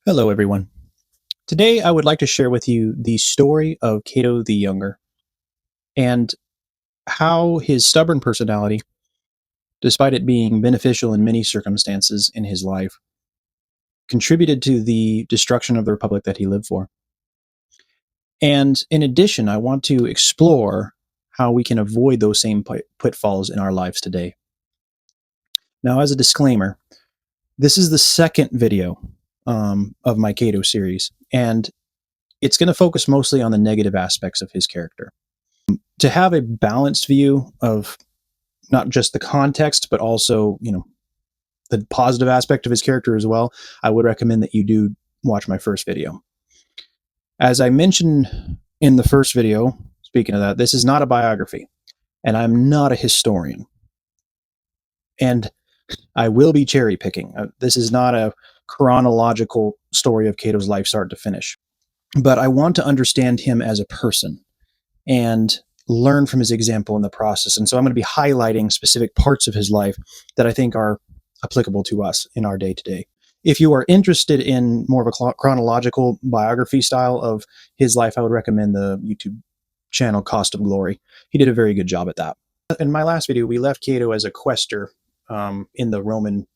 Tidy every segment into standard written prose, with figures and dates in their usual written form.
Hello, everyone. Today, I would like to share with you the story of Cato the Younger and how his stubborn personality, despite it being beneficial in many circumstances in his life, contributed to the destruction of the republic that he lived for. And in addition, I want to explore how we can avoid those same pitfalls in our lives today. Now, as a disclaimer, this is the second video of my Cato series, and it's going to focus mostly on the negative aspects of his character. To have a balanced view of not just the context, but also, the positive aspect of his character as well, I would recommend that you do watch my first video. As I mentioned in the first video, speaking of that, this is not a biography, and I'm not a historian. And I will be cherry picking. This is not a chronological story of Cato's life, start to finish. But I want to understand him as a person and learn from his example in the process. And so I'm going to be highlighting specific parts of his life that I think are applicable to us in our day to day. If you are interested in more of a chronological biography style of his life, I would recommend the YouTube channel Cost of Glory. He did a very good job at that. In my last video, we left Cato as a quaestor in the Roman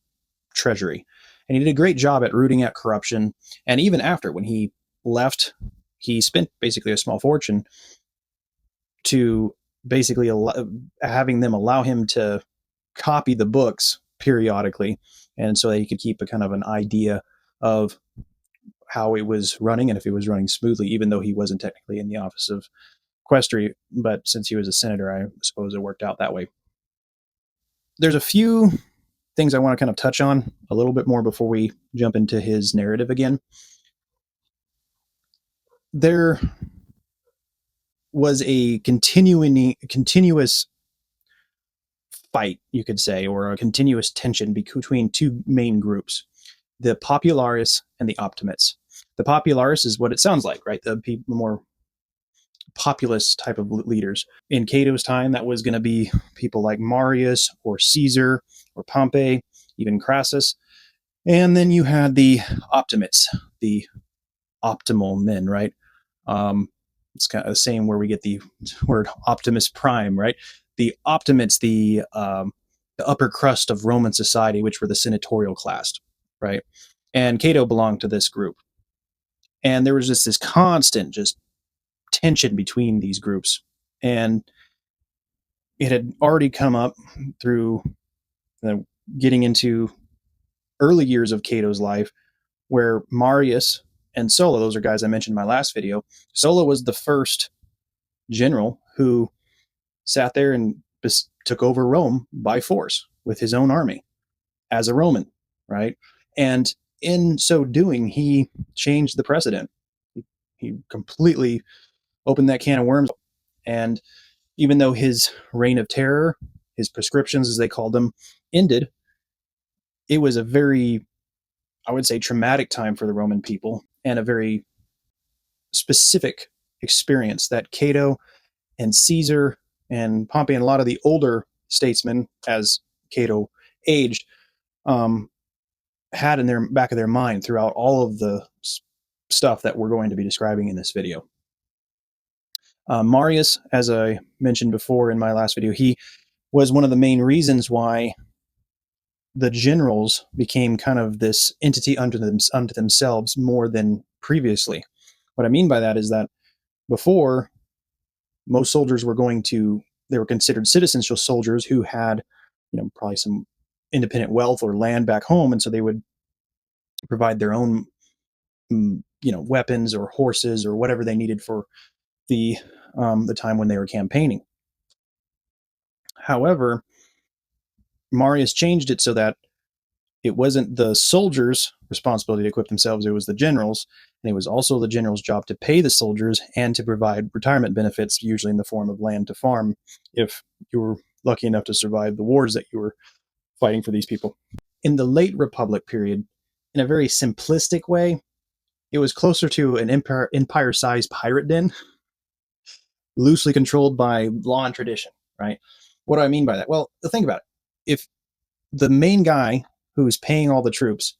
treasury. And he did a great job at rooting out corruption. And even after, when he left, he spent basically a small fortune to basically having them allow him to copy the books periodically, and so that he could keep a kind of an idea of how it was running and if it was running smoothly, even though he wasn't technically in the office of quaestor, but since he was a senator, I suppose it worked out that way. There's a few things I want to kind of touch on a little bit more before we jump into his narrative again. There was a continuous fight, you could say, or a continuous tension between two main groups, the popularis and the optimates. The popularis is what it sounds like, right? The more populist type of leaders. In Cato's time, that was going to be people like Marius or Caesar or Pompey, even Crassus. And then you had the optimates, the optimal men, right? It's kind of the same where we get the word Optimus Prime, right? The optimates, the upper crust of Roman society, which were the senatorial class, right? And Cato belonged to this group. And there was just this constant just tension between these groups. And it had already come up through getting into early years of Cato's life, where Marius and Sulla, those are guys I mentioned in my last video. Sulla was the first general who sat there and took over Rome by force with his own army as a Roman, right? And in so doing, he changed the precedent. He completely opened that can of worms. And even though his reign of terror, his prescriptions, as they called them, ended, it was a very, I would say, traumatic time for the Roman people and a very specific experience that Cato and Caesar and Pompey and a lot of the older statesmen, as Cato aged, had in their back of their mind throughout all of the stuff that we're going to be describing in this video. Marius, as I mentioned before in my last video, he was one of the main reasons why the generals became kind of this entity unto themselves more than previously. What I mean by that is that before, most soldiers were they were considered citizenship soldiers who had, probably some independent wealth or land back home, and so they would provide their own, weapons or horses or whatever they needed for the time when they were campaigning. However, Marius changed it so that it wasn't the soldiers' responsibility to equip themselves, it was the generals, and it was also the general's job to pay the soldiers and to provide retirement benefits, usually in the form of land to farm, if you were lucky enough to survive the wars that you were fighting for these people. In the late Republic period, in a very simplistic way, it was closer to an empire-sized pirate den, loosely controlled by law and tradition, right? What do I mean by that? Well, think about it. If the main guy who's paying all the troops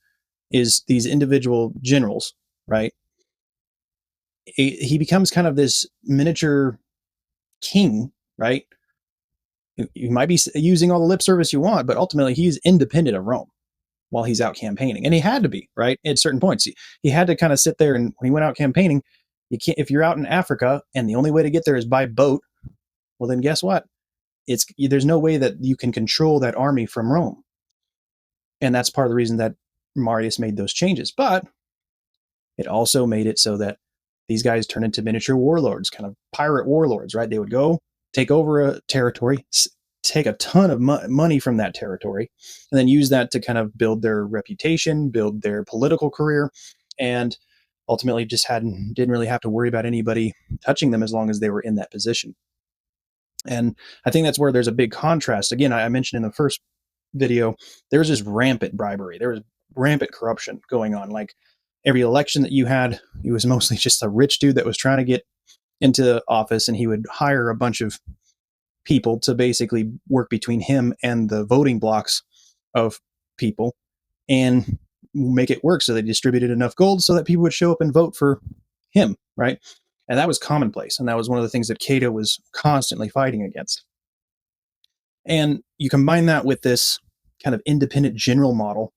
is these individual generals, right? He becomes kind of this miniature king, right? You might be using all the lip service you want, but ultimately he's independent of Rome while he's out campaigning, and he had to be, right, at certain points. He had to kind of sit there, and when he went out campaigning, you can't, if you're out in Africa and the only way to get there is by boat, well then guess what? There's no way that you can control that army from Rome, and that's part of the reason that Marius made those changes. But it also made it so that these guys turned into miniature warlords, kind of pirate warlords, right? They would go take over a territory, take a ton of money from that territory, and then use that to kind of build their reputation, build their political career, and ultimately just didn't really have to worry about anybody touching them as long as they were in that position. And I think that's where there's a big contrast. Again, I mentioned in the first video, there was just rampant bribery. There was rampant corruption going on. Like every election that you had, it was mostly just a rich dude that was trying to get into office, and he would hire a bunch of people to basically work between him and the voting blocks of people and make it work. So they distributed enough gold so that people would show up and vote for him, right? And that was commonplace. And that was one of the things that Cato was constantly fighting against. And you combine that with this kind of independent general model,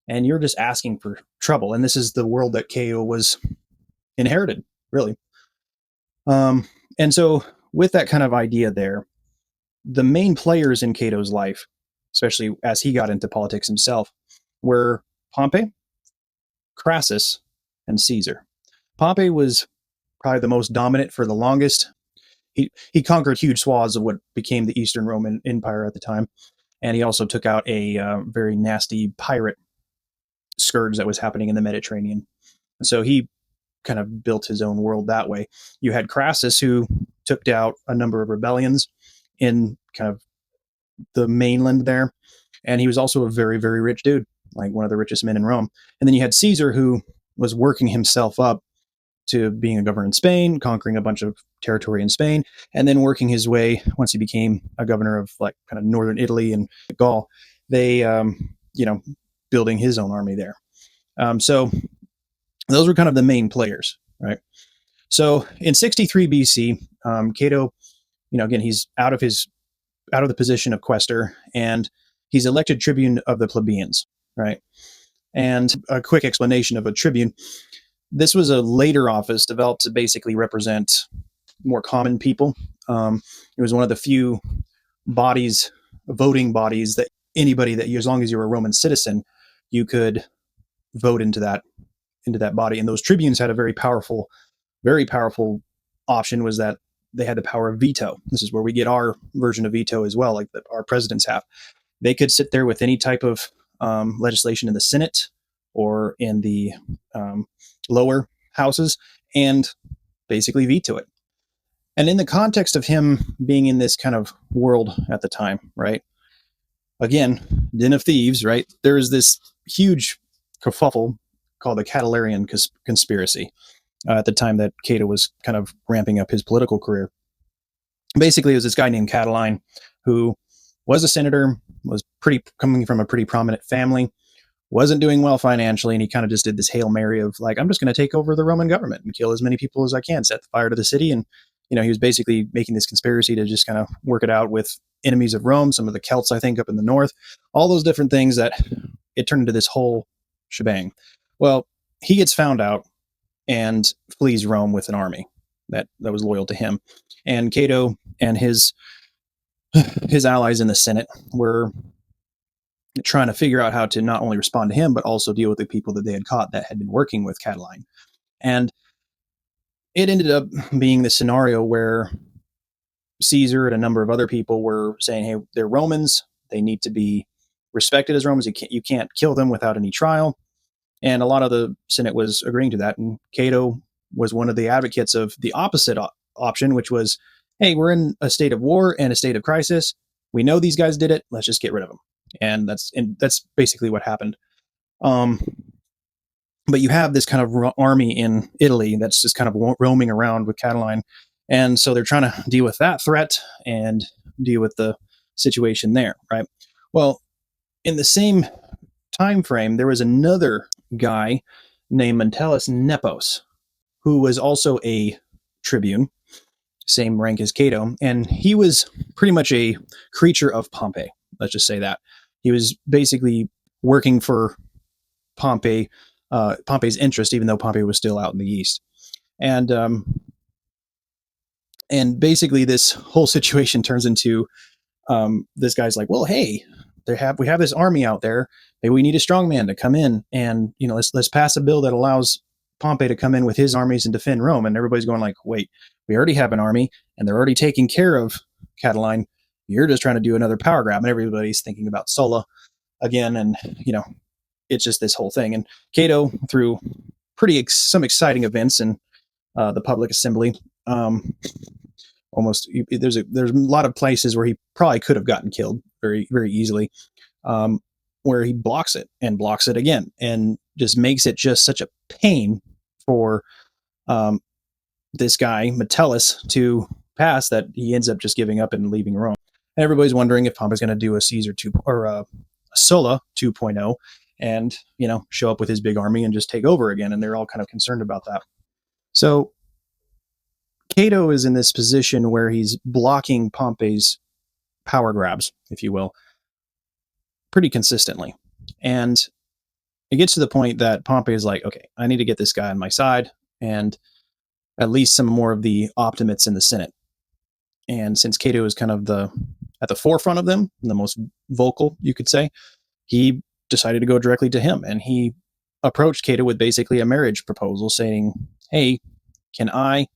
and you're just asking for trouble. And this is the world that Cato was inherited, really. And so, with that kind of idea there, the main players in Cato's life, especially as he got into politics himself, were Pompey, Crassus, and Caesar. Pompey was probably the most dominant for the longest. He conquered huge swaths of what became the Eastern Roman Empire at the time, and he also took out a very nasty pirate scourge that was happening in the Mediterranean. So he kind of built his own world that way. You had Crassus, who took out a number of rebellions in kind of the mainland there, and he was also a very, very rich dude, like one of the richest men in Rome. And then you had Caesar, who was working himself up to being a governor in Spain, conquering a bunch of territory in Spain, and then working his way, once he became a governor of like kind of northern Italy and Gaul, they, building his own army there. So those were kind of the main players, right? So in 63 BC, Cato, again, he's out of the position of quaestor, and he's elected tribune of the plebeians, right? And a quick explanation of a tribune. This was a later office developed to basically represent more common people. It was one of the few voting bodies, that anybody that, as long as you were a Roman citizen, you could vote into that body. And those tribunes had a very powerful option, was that they had the power of veto. This is where we get our version of veto as well, like our presidents have. They could sit there with any type of legislation in the Senate or in the lower houses and basically veto it. And in the context of him being in this kind of world at the time, right? Again, den of thieves, right? There is this huge kerfuffle called the Catiline conspiracy at the time that Cato was kind of ramping up his political career. Basically, it was this guy named Catiline who was a senator, was coming from a pretty prominent family, wasn't doing well financially, and he kind of just did this Hail Mary of like, I'm just going to take over the Roman government and kill as many people as I can, set the fire to the city. And, he was basically making this conspiracy to just kind of work it out with enemies of Rome, some of the Celts, I think, up in the north, all those different things that it turned into this whole shebang. Well, he gets found out and flees Rome with an army that was loyal to him. And Cato and his allies in the Senate were trying to figure out how to not only respond to him, but also deal with the people that they had caught that had been working with Catiline. And it ended up being the scenario where Caesar and a number of other people were saying, hey, they're Romans. They need to be respected as Romans. You can't kill them without any trial. And a lot of the Senate was agreeing to that. And Cato was one of the advocates of the opposite option, which was, hey, we're in a state of war and a state of crisis. We know these guys did it. Let's just get rid of them. And that's basically what happened. But you have this kind of army in Italy that's just kind of roaming around with Catiline. And so they're trying to deal with that threat and deal with the situation there, right? Well, in the same time frame, there was another guy named Metellus Nepos, who was also a tribune, same rank as Cato, and he was pretty much a creature of Pompey. Let's just say that. He was basically working for Pompey, Pompey's interest, even though Pompey was still out in the east. And basically, this whole situation turns into this guy's like, well, hey, we have this army out there. Maybe we need a strong man to come in, and let's pass a bill that allows Pompey to come in with his armies and defend Rome. And everybody's going like, wait, we already have an army, and they're already taking care of Catiline. You're just trying to do another power grab, and everybody's thinking about Sulla again, and it's just this whole thing. And Cato, through some exciting events in the public assembly, there's a lot of places where he probably could have gotten killed very, very easily, where he blocks it again, and just makes it just such a pain for this guy Metellus to pass that he ends up just giving up and leaving Rome. And everybody's wondering if Pompey's going to do a Caesar 2 or a Sulla 2.0 and show up with his big army and just take over again, and they're all kind of concerned about that. So Cato is in this position where he's blocking Pompey's power grabs, if you will, pretty consistently. And it gets to the point that Pompey is like, okay, I need to get this guy on my side and at least some more of the optimates in the Senate. And since Cato is kind of at the forefront of them, the most vocal, you could say, he decided to go directly to him. And he approached Cato with basically a marriage proposal saying, hey, can I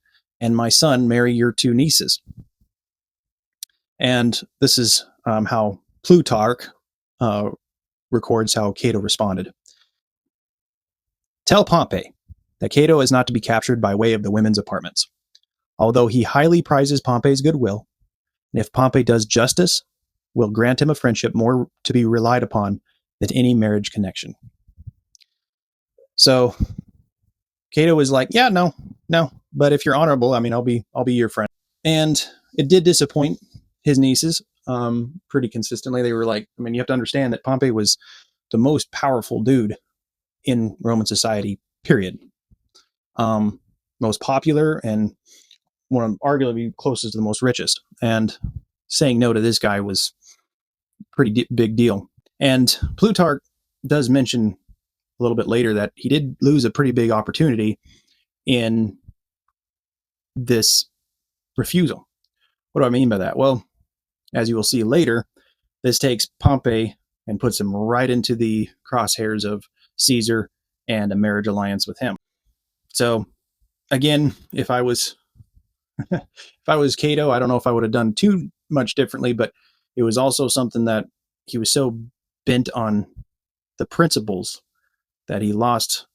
and my son marry your two nieces? And this is how Plutarch records how Cato responded. Tell Pompey that Cato is not to be captured by way of the women's apartments, although he highly prizes Pompey's goodwill, and if Pompey does justice, will grant him a friendship more to be relied upon than any marriage connection. So Cato was like, yeah, no, but if you're honorable, I'll be your friend. And it did disappoint his nieces pretty consistently. They were like, you have to understand that Pompey was the most powerful dude in Roman society, period. Most popular and arguably closest to the most richest. And saying no to this guy was a pretty big deal. And Plutarch does mention a little bit later that he did lose a pretty big opportunity in this refusal. What do I mean by that? Well, as you will see later, this takes Pompey and puts him right into the crosshairs of Caesar and a marriage alliance with him. So again, if I was Cato, I don't know if I would have done too much differently, but it was also something that he was so bent on the principles that he lost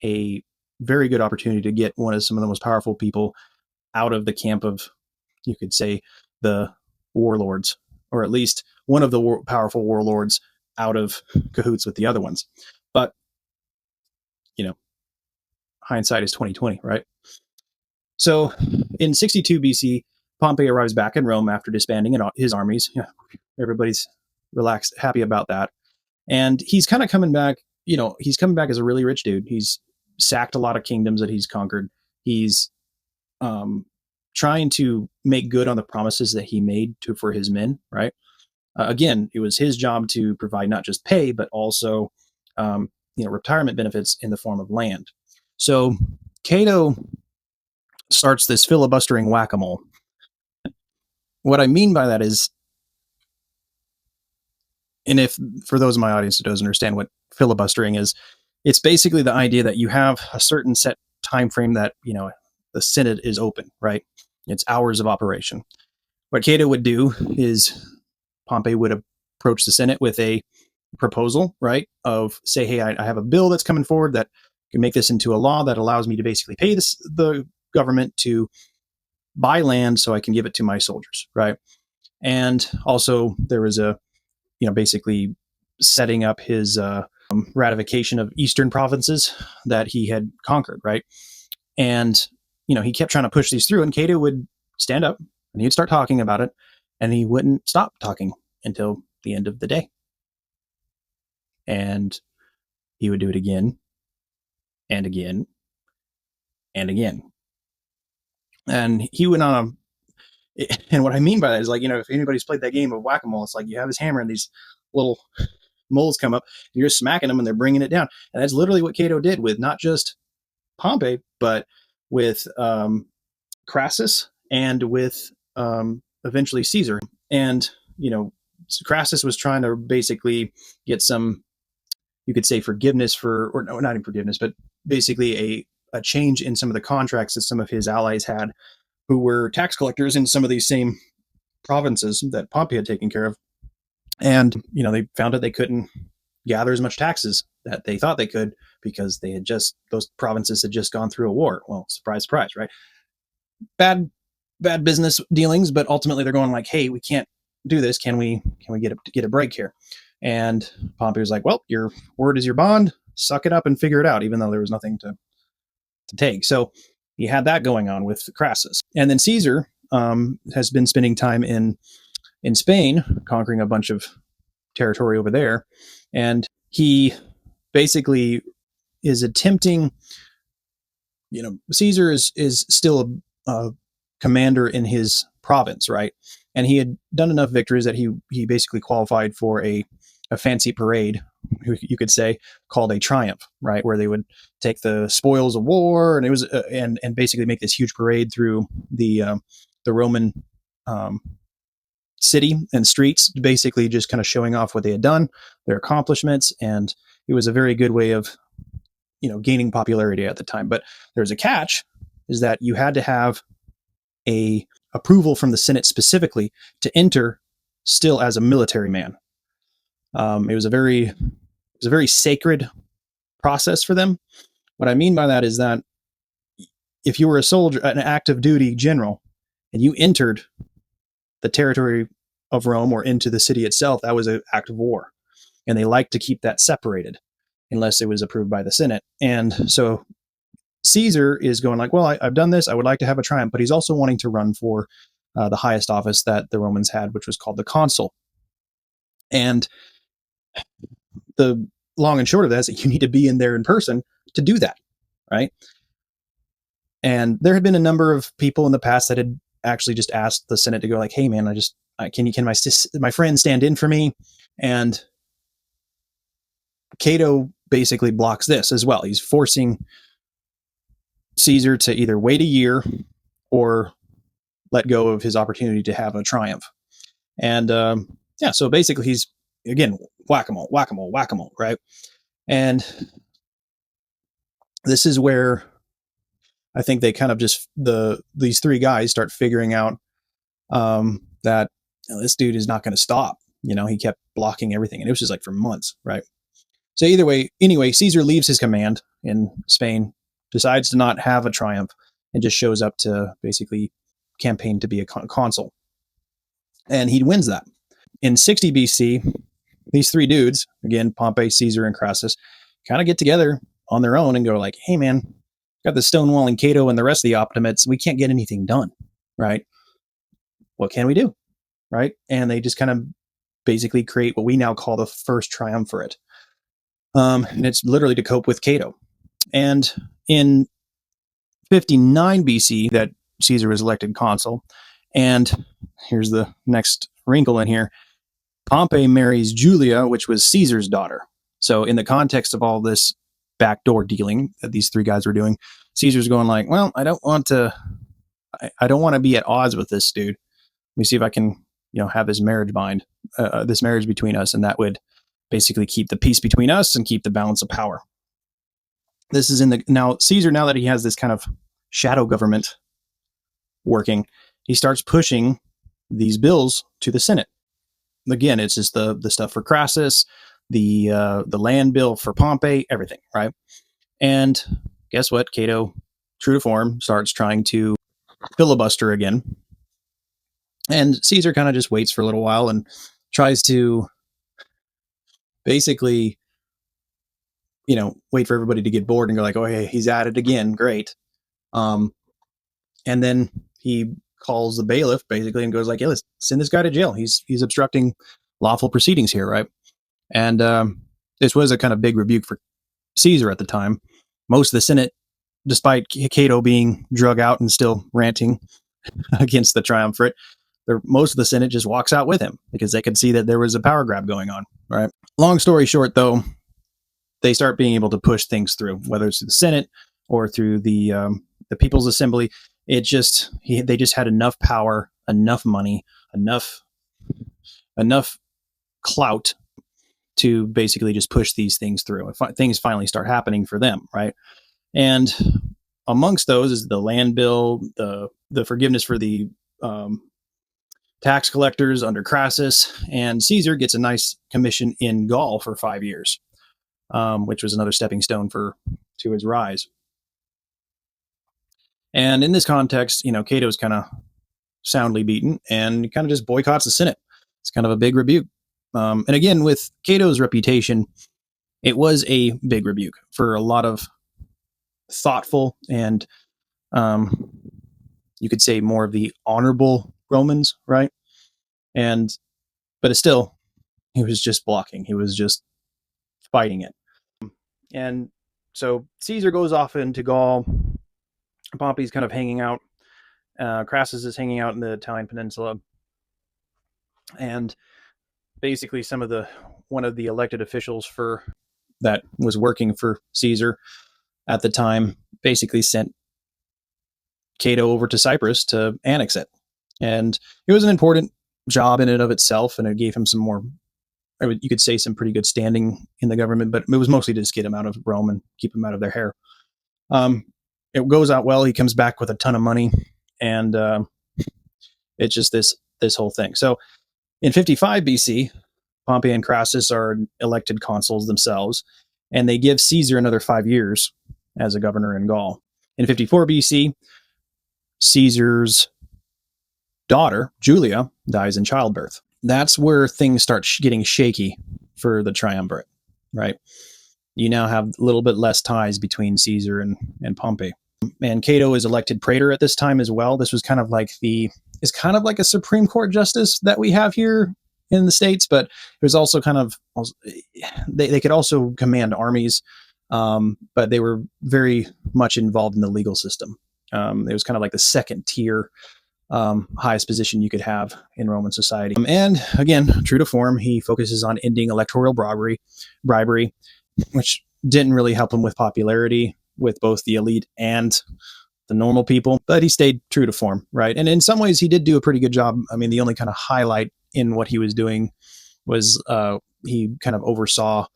a very good opportunity to get some of the most powerful people out of the camp of, you could say, the warlords, or at least one of the powerful warlords out of cahoots with the other ones. But, hindsight is 20/20, right? So in 62 BC, Pompey arrives back in Rome after disbanding his armies. Everybody's relaxed, happy about that. And he's kind of coming back, he's coming back as a really rich dude. He's sacked a lot of kingdoms that he's conquered. He's trying to make good on the promises that he made for his men, right? Again, it was his job to provide not just pay, but also, retirement benefits in the form of land. So Cato starts this filibustering whack-a-mole. What I mean by that is, and if for those in my audience who doesn't understand what filibustering is, it's basically the idea that you have a certain set time frame that the Senate is open, right? It's hours of operation. What Cato would do is Pompey would approach the Senate with a proposal, right? Of say, hey, I have a bill that's coming forward that can make this into a law that allows me to basically pay the government to buy land so I can give it to my soldiers, right? And also there was basically setting up his ratification of Eastern provinces that he had conquered, right? And, he kept trying to push these through, and Cato would stand up and he'd start talking about it, and he wouldn't stop talking until the end of the day. And he would do it again and again and again. And he went on a, and what I mean by that is, like, if anybody's played that game of whack-a-mole, it's like you have his hammer and these little moles come up, and you're smacking them and they're bringing it down. And that's literally what Cato did with not just Pompey, but with Crassus and with eventually Caesar. And, Crassus was trying to basically get some, you could say, forgiveness for, or no, not even forgiveness, but basically a change in some of the contracts that some of his allies had, who were tax collectors in some of these same provinces that Pompey had taken care of. And, they found out they couldn't gather as much taxes that they thought they could, because those provinces had just gone through a war. Well, surprise, surprise, right? Bad business dealings, but ultimately they're going like, hey, we can't do this. Can we get a break here? And Pompey was like, well, your word is your bond. Suck it up and figure it out, even though there was nothing to take. So he had that going on with Crassus. And then Caesar has been spending time in Spain, conquering a bunch of territory over there. And he basically is attempting, Caesar is still a commander in his province, right? And he had done enough victories that he basically qualified for a fancy parade, you could say, called a triumph, right? Where they would take the spoils of war, and it was and basically make this huge parade through the Roman city and streets, basically just kind of showing off what they had done, their accomplishments. And it was a very good way of, gaining popularity at the time. But there's a catch, is that you had to have a approval from the Senate specifically to enter still as a military man. It was a very sacred process for them. What I mean by that is that if you were a soldier, an active duty general, and you entered the territory of Rome or into the city itself, that was an act of war. And they liked to keep that separated unless it was approved by the Senate. And so Caesar is going like, well, I've done this. I would like to have a triumph. But he's also wanting to run for the highest office that the Romans had, which was called the consul. And the long and short of that is that you need to be in there in person to do that, right? And there had been a number of people in the past that had actually just asked the Senate to go like, hey man, can my friend stand in for me? And Cato basically blocks this as well. He's forcing Caesar to either wait a year or let go of his opportunity to have a triumph. And so basically he's, again, whack-a-mole, whack-a-mole, whack-a-mole, right? And this is where I think they kind of just, these three guys start figuring out that this dude is not going to stop. He kept blocking everything, and it was just like for months, right? So anyway, Caesar leaves his command in Spain, decides to not have a triumph, and just shows up to basically campaign to be a consul. And he wins that. In 60 BC, these three dudes, again, Pompey, Caesar, and Crassus, kind of get together on their own and go like, hey man, got the stonewalling Cato and the rest of the Optimates. We can't get anything done, right? What can we do, right? And they just kind of basically create what we now call the first triumvirate. And it's literally to cope with Cato. And in 59 BC, that Caesar was elected consul. And here's the next wrinkle in here. Pompey marries Julia, which was Caesar's daughter. So in the context of all this backdoor dealing that these three guys were doing, Caesar's going like, well, I don't want to be at odds with this dude. Let me see if I can, have this marriage between us. And that would basically keep the peace between us and keep the balance of power. This is now Caesar, now that he has this kind of shadow government working, he starts pushing these bills to the Senate. Again, it's just the stuff for Crassus, the land bill for Pompey, everything, right? And guess what? Cato, true to form, starts trying to filibuster again. And Caesar kind of just waits for a little while and tries to basically, wait for everybody to get bored and go like, oh, hey, he's at it again. Great. And then he calls the bailiff basically and goes like, yeah, let's send this guy to jail. He's obstructing lawful proceedings here, right? And this was a kind of big rebuke for Caesar at the time. Most of the Senate, despite Cato being drug out and still ranting against the triumvirate, most of the Senate just walks out with him because they could see that there was a power grab going on, right? Long story short, though, they start being able to push things through, whether it's through the Senate or through the People's Assembly. They just had enough power, enough money, enough clout to basically just push these things through. Things finally start happening for them, right? And amongst those is the land bill, the forgiveness for the tax collectors under Crassus, and Caesar gets a nice commission in Gaul for 5 years, which was another stepping stone to his rise. And in this context, Cato's kind of soundly beaten and kind of just boycotts the Senate. It's kind of a big rebuke. And again, with Cato's reputation, it was a big rebuke for a lot of thoughtful and you could say more of the honorable Romans, right? But it's still, he was just blocking. He was just fighting it. And so Caesar goes off into Gaul. Pompey's kind of hanging out. Crassus is hanging out in the Italian peninsula. And basically one of the elected officials that was working for Caesar at the time basically sent Cato over to Cyprus to annex it. And it was an important job in and of itself, and it gave him some more, you could say, some pretty good standing in the government, but it was mostly to just get him out of Rome and keep him out of their hair. It goes out well. He comes back with a ton of money, and it's just this whole thing. So in 55 BC, Pompey and Crassus are elected consuls themselves, and they give Caesar another 5 years as a governor in Gaul. In 54 BC, Caesar's daughter, Julia, dies in childbirth. That's where things start getting shaky for the triumvirate, right? You now have a little bit less ties between Caesar and Pompey. And Cato is elected praetor at this time as well. This was kind of like a Supreme Court justice that we have here in the States, but it was also kind of, they could also command armies, but they were very much involved in the legal system. It was kind of like the second tier, highest position you could have in Roman society. And again, true to form, he focuses on ending electoral bribery, which didn't really help him with popularity with both the elite and the normal people, but he stayed true to form, right? And in some ways, he did do a pretty good job. I mean, the only kind of highlight in what he was doing was he kind of oversaw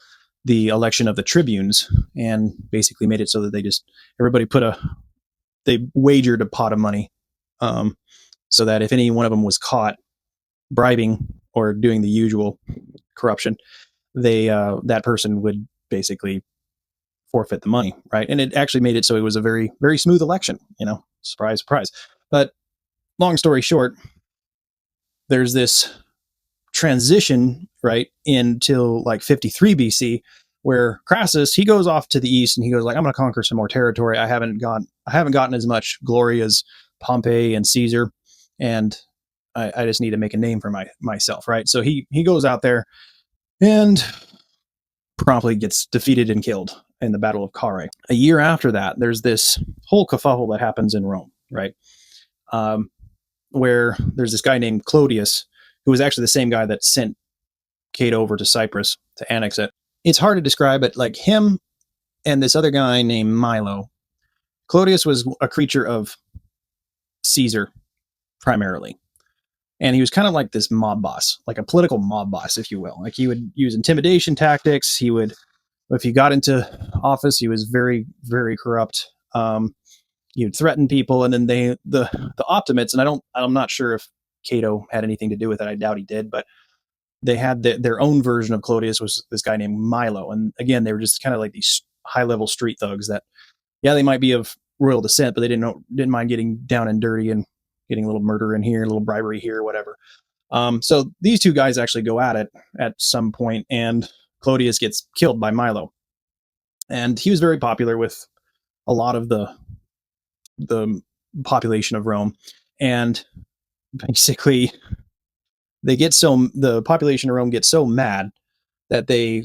the election of the tribunes and basically made it so that everybody they wagered a pot of money, so that if any one of them was caught bribing or doing the usual corruption, that person would basically forfeit the money, right? And it actually made it so it was a very, very smooth election, surprise, surprise. But long story short, there's this transition, right, until like 53 BC, where Crassus, he goes off to the east and he goes like, I'm going to conquer some more territory. I haven't gotten as much glory as Pompey and Caesar, and I just need to make a name for myself, right? So he goes out there and promptly gets defeated and killed in the Battle of Carrhae. A year after that, there's this whole kerfuffle that happens in Rome, right? Where there's this guy named Clodius, who was actually the same guy that sent Cato over to Cyprus to annex it. It's hard to describe it, like him and this other guy named Milo. Clodius was a creature of Caesar primarily. And he was kind of like this mob boss, like a political mob boss, if you will. Like he would use intimidation tactics. If he got into office, he was very, very corrupt. He would threaten people, and then the Optimates, and I'm not sure if Cato had anything to do with it. I doubt he did, but they had their own version of Clodius, was this guy named Milo. And again, they were just kind of like these high-level street thugs that, yeah, they might be of royal descent, but they didn't mind getting down and dirty and getting a little murder in here, a little bribery here, whatever. So these two guys actually go at it at some point, and Clodius gets killed by Milo. And he was very popular with a lot of the population of Rome. And basically, the population of Rome gets so mad that they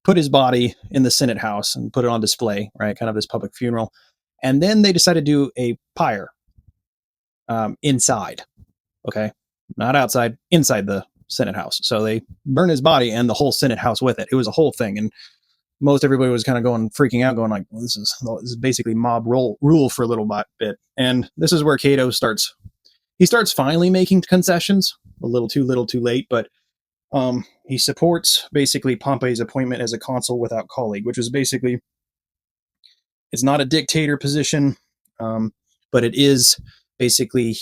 put his body in the Senate house and put it on display, right? Kind of this public funeral. And then they decided to do a pyre inside, okay? Not outside, inside the Senate house. So they burned his body and the whole Senate house with it. It was a whole thing. And most everybody was kind of freaking out, going like, well, this is basically mob rule for a little bit. And this is where Cato starts. He starts finally making concessions, a little too late, but he supports basically Pompey's appointment as a consul without colleague, which was basically, it's not a dictator position, but it is basically,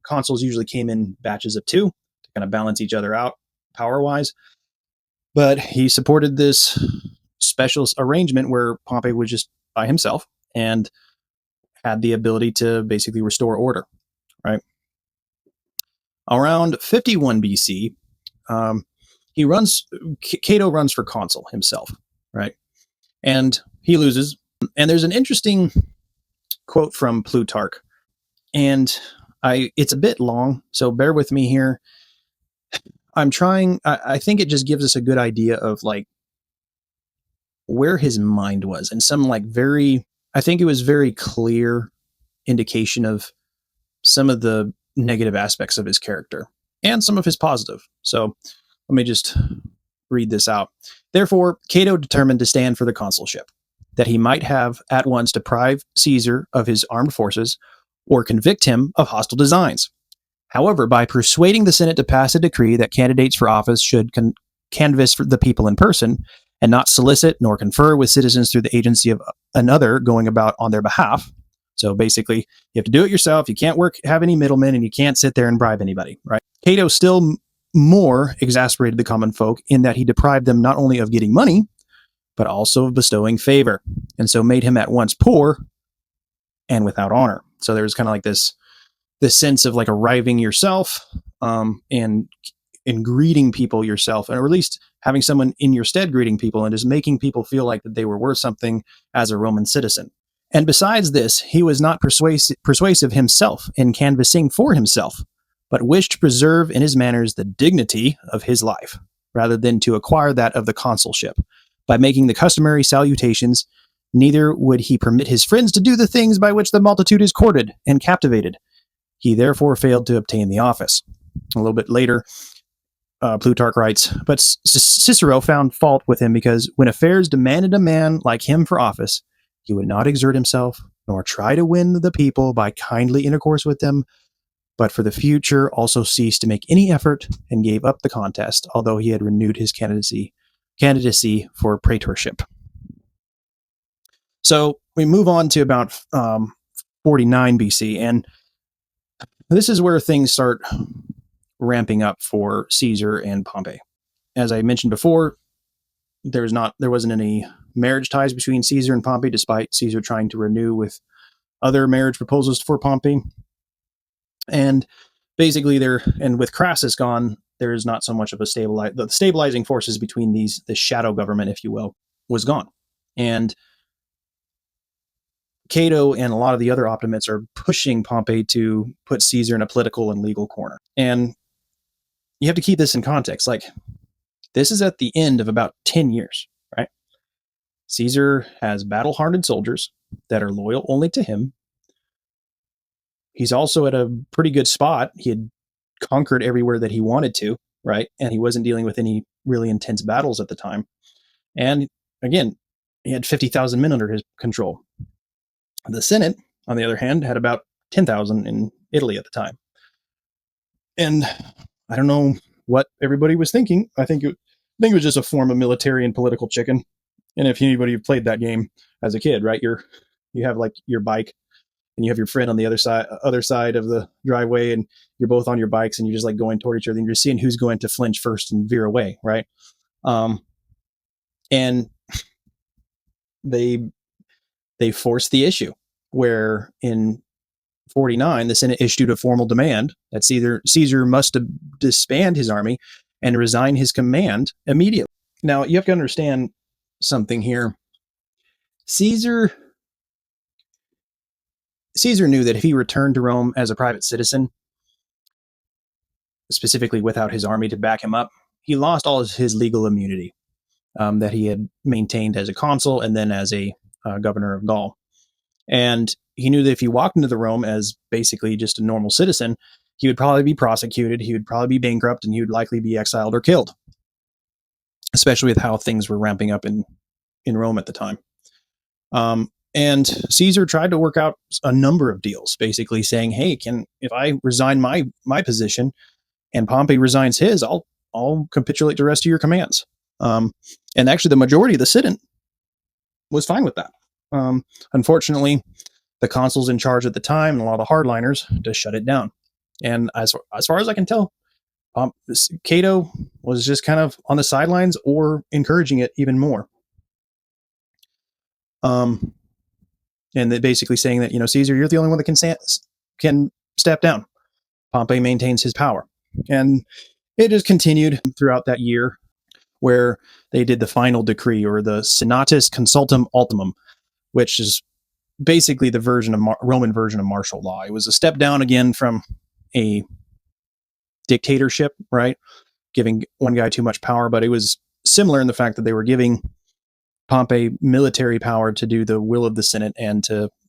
consuls usually came in batches of two to kind of balance each other out power wise. But he supported this special arrangement where Pompey was just by himself and had the ability to basically restore order, right? Around 51 BC, Cato runs for consul himself, right? And he loses. And there's an interesting quote from Plutarch, and it's a bit long, so bear with me here. I think it just gives us a good idea of like where his mind was, and some like I think it was very clear indication of some of the negative aspects of his character and some of his positive. So let me just read this out. Therefore, Cato determined to stand for the consulship, that he might have at once deprive Caesar of his armed forces or convict him of hostile designs. However, by persuading the Senate to pass a decree that candidates for office should canvass for the people in person and not solicit nor confer with citizens through the agency of another going about on their behalf. So basically, you have to do it yourself. You can't have any middlemen, and you can't sit there and bribe anybody, right? Cato still more exasperated the common folk in that he deprived them not only of getting money, but also of bestowing favor, and so made him at once poor and without honor. So there's kind of like this sense of like arriving yourself, and greeting people yourself, or at least having someone in your stead greeting people, and just making people feel like that they were worth something as a Roman citizen. And besides this, he was not persuasive himself in canvassing for himself, but wished to preserve in his manners the dignity of his life, rather than to acquire that of the consulship. By making the customary salutations, neither would he permit his friends to do the things by which the multitude is courted and captivated. He therefore failed to obtain the office. A little bit later, Plutarch writes, but Cicero found fault with him because when affairs demanded a man like him for office, he would not exert himself, nor try to win the people by kindly intercourse with them, but for the future also ceased to make any effort and gave up the contest, although he had renewed his candidacy for praetorship. So we move on to about 49 BC, and this is where things start ramping up for Caesar and Pompey. As I mentioned before, there wasn't any marriage ties between Caesar and Pompey, despite Caesar trying to renew with other marriage proposals for Pompey. And basically, with Crassus gone, there is not so much of the stabilizing forces between the shadow government, if you will, was gone. And Cato and a lot of the other optimates are pushing Pompey to put Caesar in a political and legal corner. And you have to keep this in context. Like, this is at the end of about 10 years, right? Caesar has battle-hardened soldiers that are loyal only to him. He's also at a pretty good spot. He had conquered everywhere that he wanted to, right? And he wasn't dealing with any really intense battles at the time. And again, he had 50,000 men under his control. The Senate, on the other hand, had about 10,000 in Italy at the time. And I don't know what everybody was thinking. I think it was just a form of military and political chicken. And if anybody played that game as a kid, right, you have like your bike, and you have your friend on the other side of the driveway, and you're both on your bikes, and you're just like going toward each other, and you're seeing who's going to flinch first and veer away, right? And they forced the issue where in 49, the Senate issued a formal demand that Caesar must disband his army and resign his command immediately. Now, you have to understand something here. Caesar knew that if he returned to Rome as a private citizen, specifically without his army to back him up, he lost all of his legal immunity. that he had maintained as a consul and then as a governor of Gaul. And he knew that if he walked into the Rome as basically just a normal citizen, he would probably be prosecuted, he would probably be bankrupt, and he would likely be exiled or killed, especially with how things were ramping up in Rome at the time. And Caesar tried to work out a number of deals, basically saying, "Hey, if I resign my position and Pompey resigns his, I'll capitulate the rest of your commands." And actually, the majority of the Senate was fine with that. Unfortunately, the consuls in charge at the time and a lot of hardliners just shut it down. And as far as I can tell, Cato was just kind of on the sidelines or encouraging it even more. And they basically saying that, Caesar, you're the only one that can step down. Pompey maintains his power. And it just continued throughout that year, where they did the final decree, or the Senatus Consultum Ultimum, which is basically the Roman version of martial law. It was a step down again from a dictatorship, right? Giving one guy too much power, but it was similar in the fact that they were giving Pompey military power to do the will of the Senate, and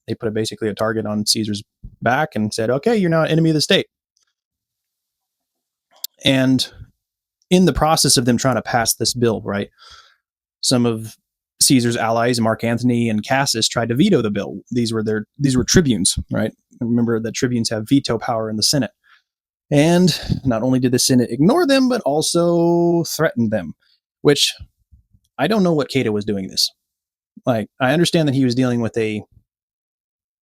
they put basically a target on Caesar's back and said, "Okay, you're now an enemy of the state." And in the process of them trying to pass this bill, right, some of Caesar's allies, Mark Antony and Cassius, tried to veto the bill. These were tribunes, right? Remember that tribunes have veto power in the Senate. And not only did the Senate ignore them, but also threatened them, which I don't know what Cato was doing this. Like, I understand that he was dealing with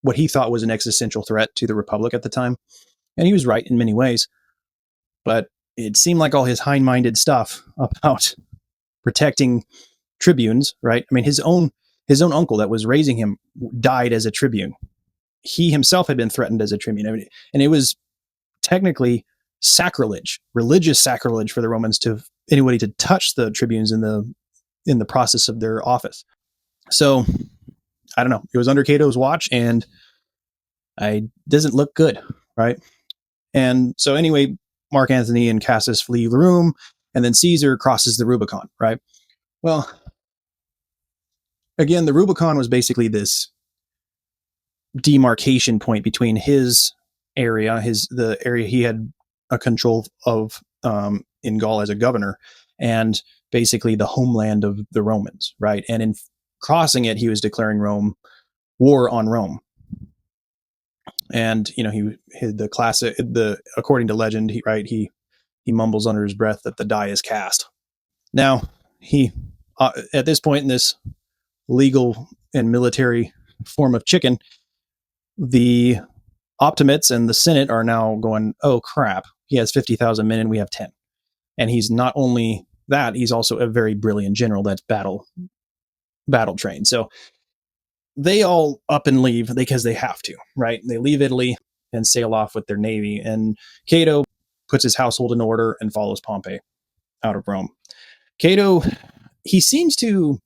what he thought was an existential threat to the Republic at the time, and he was right in many ways. But it seemed like all his high-minded stuff about protecting tribunes, right? I mean, his own uncle that was raising him died as a tribune. He himself had been threatened as a tribune, and it was technically sacrilege, religious sacrilege, for the Romans to anybody to touch the tribunes in the process of their office. So I don't know. It was under Cato's watch, and it doesn't look good, right? And so anyway, Mark Antony and Cassius flee the room, and then Caesar crosses the Rubicon, right? Well, again, the Rubicon was basically this demarcation point between his area, the area he had a control of in Gaul as a governor, and basically the homeland of the Romans, right? And in crossing it, he was declaring war on Rome. And according to legend, he mumbles under his breath that the die is cast. Now, he at this point in this legal and military form of chicken, the Optimates and the Senate are now going, "Oh crap, he has 50,000 men and we have 10." And he's not only that, he's also a very brilliant general that's battle trained. So they all up and leave because they have to, right? They leave Italy and sail off with their navy. And Cato puts his household in order and follows Pompey out of Rome. Cato, he seems to,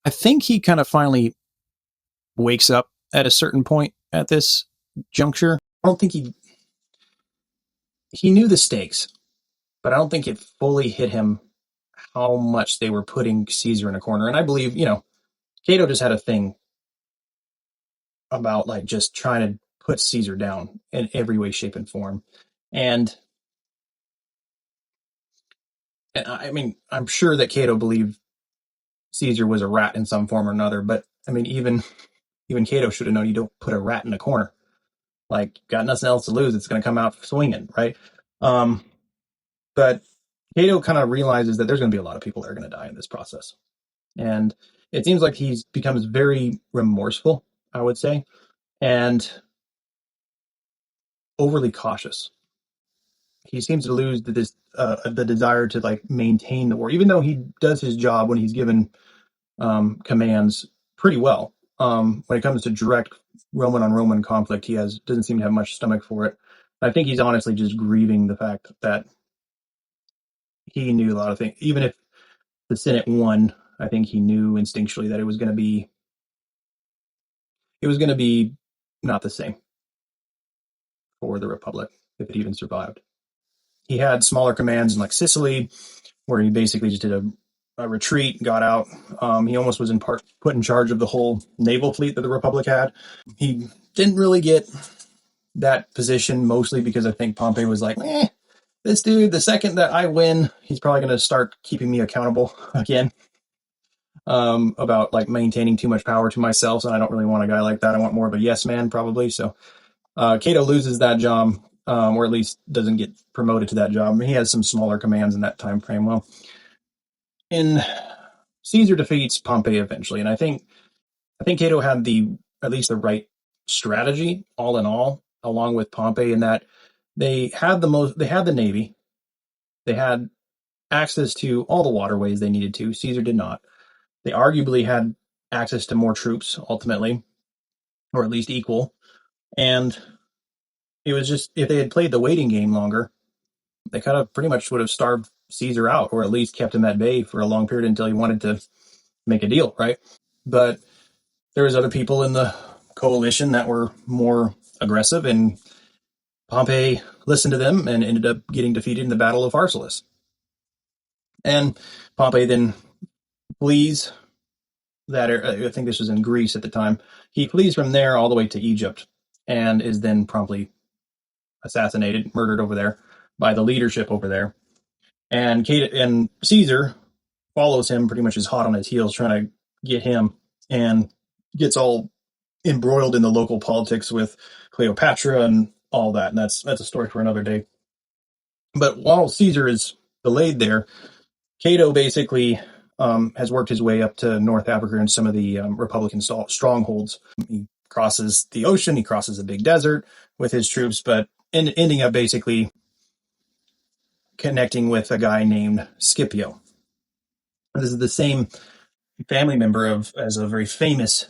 I think he kind of finally wakes up at a certain point at this juncture. I don't think he knew the stakes, but I don't think it fully hit him how much they were putting Caesar in a corner. And I believe, Cato just had a thing about like just trying to put Caesar down in every way, shape, and form. And I mean, I'm sure that Cato believed Caesar was a rat in some form or another, but I mean, even Cato should have known you don't put a rat in a corner. Like, got nothing else to lose. It's going to come out swinging, right? But Cato kind of realizes that there's going to be a lot of people that are going to die in this process. And it seems like he becomes very remorseful, I would say, and overly cautious. He seems to lose the desire to like maintain the war, even though he does his job when he's given commands pretty well. When it comes to direct Roman on Roman conflict, he doesn't seem to have much stomach for it. I think he's honestly just grieving the fact that he knew a lot of things. Even if the Senate won, I think he knew instinctually that it was going to be not the same for the Republic if it even survived. He had smaller commands in like Sicily, where he basically just did a retreat, got out. He almost was in part put in charge of the whole naval fleet that the Republic had. He didn't really get that position, mostly because I think Pompey was like, this dude, the second that I win, he's probably going to start keeping me accountable again, about like maintaining too much power to myself. And I don't really want a guy like that. I want more of a yes man, probably. So Cato loses that job, or at least doesn't get promoted to that job. He has some smaller commands in that time frame. Well, in Caesar defeats Pompey eventually, and I think Cato had at least the right strategy, all in all, along with Pompey, in that they had the navy, they had access to all the waterways they needed to. Caesar did not. They arguably had access to more troops ultimately, or at least equal. And it was just, if they had played the waiting game longer, they kind of pretty much would have starved Caesar out, or at least kept him at bay for a long period until he wanted to make a deal, right? But there was other people in the coalition that were more aggressive, and Pompey listened to them and ended up getting defeated in the Battle of Pharsalus. And Pompey then flees I think this was in Greece at the time. He flees from there all the way to Egypt and is then promptly assassinated, murdered over there by the leadership over there. And Caesar follows him, pretty much is hot on his heels, trying to get him, and gets all embroiled in the local politics with Cleopatra and all that. And that's a story for another day. But while Caesar is delayed there, Cato basically has worked his way up to North Africa and some of the Republican strongholds. He crosses the ocean, he crosses a big desert with his troops, but ending up basically connecting with a guy named Scipio. This is the same family member as a very famous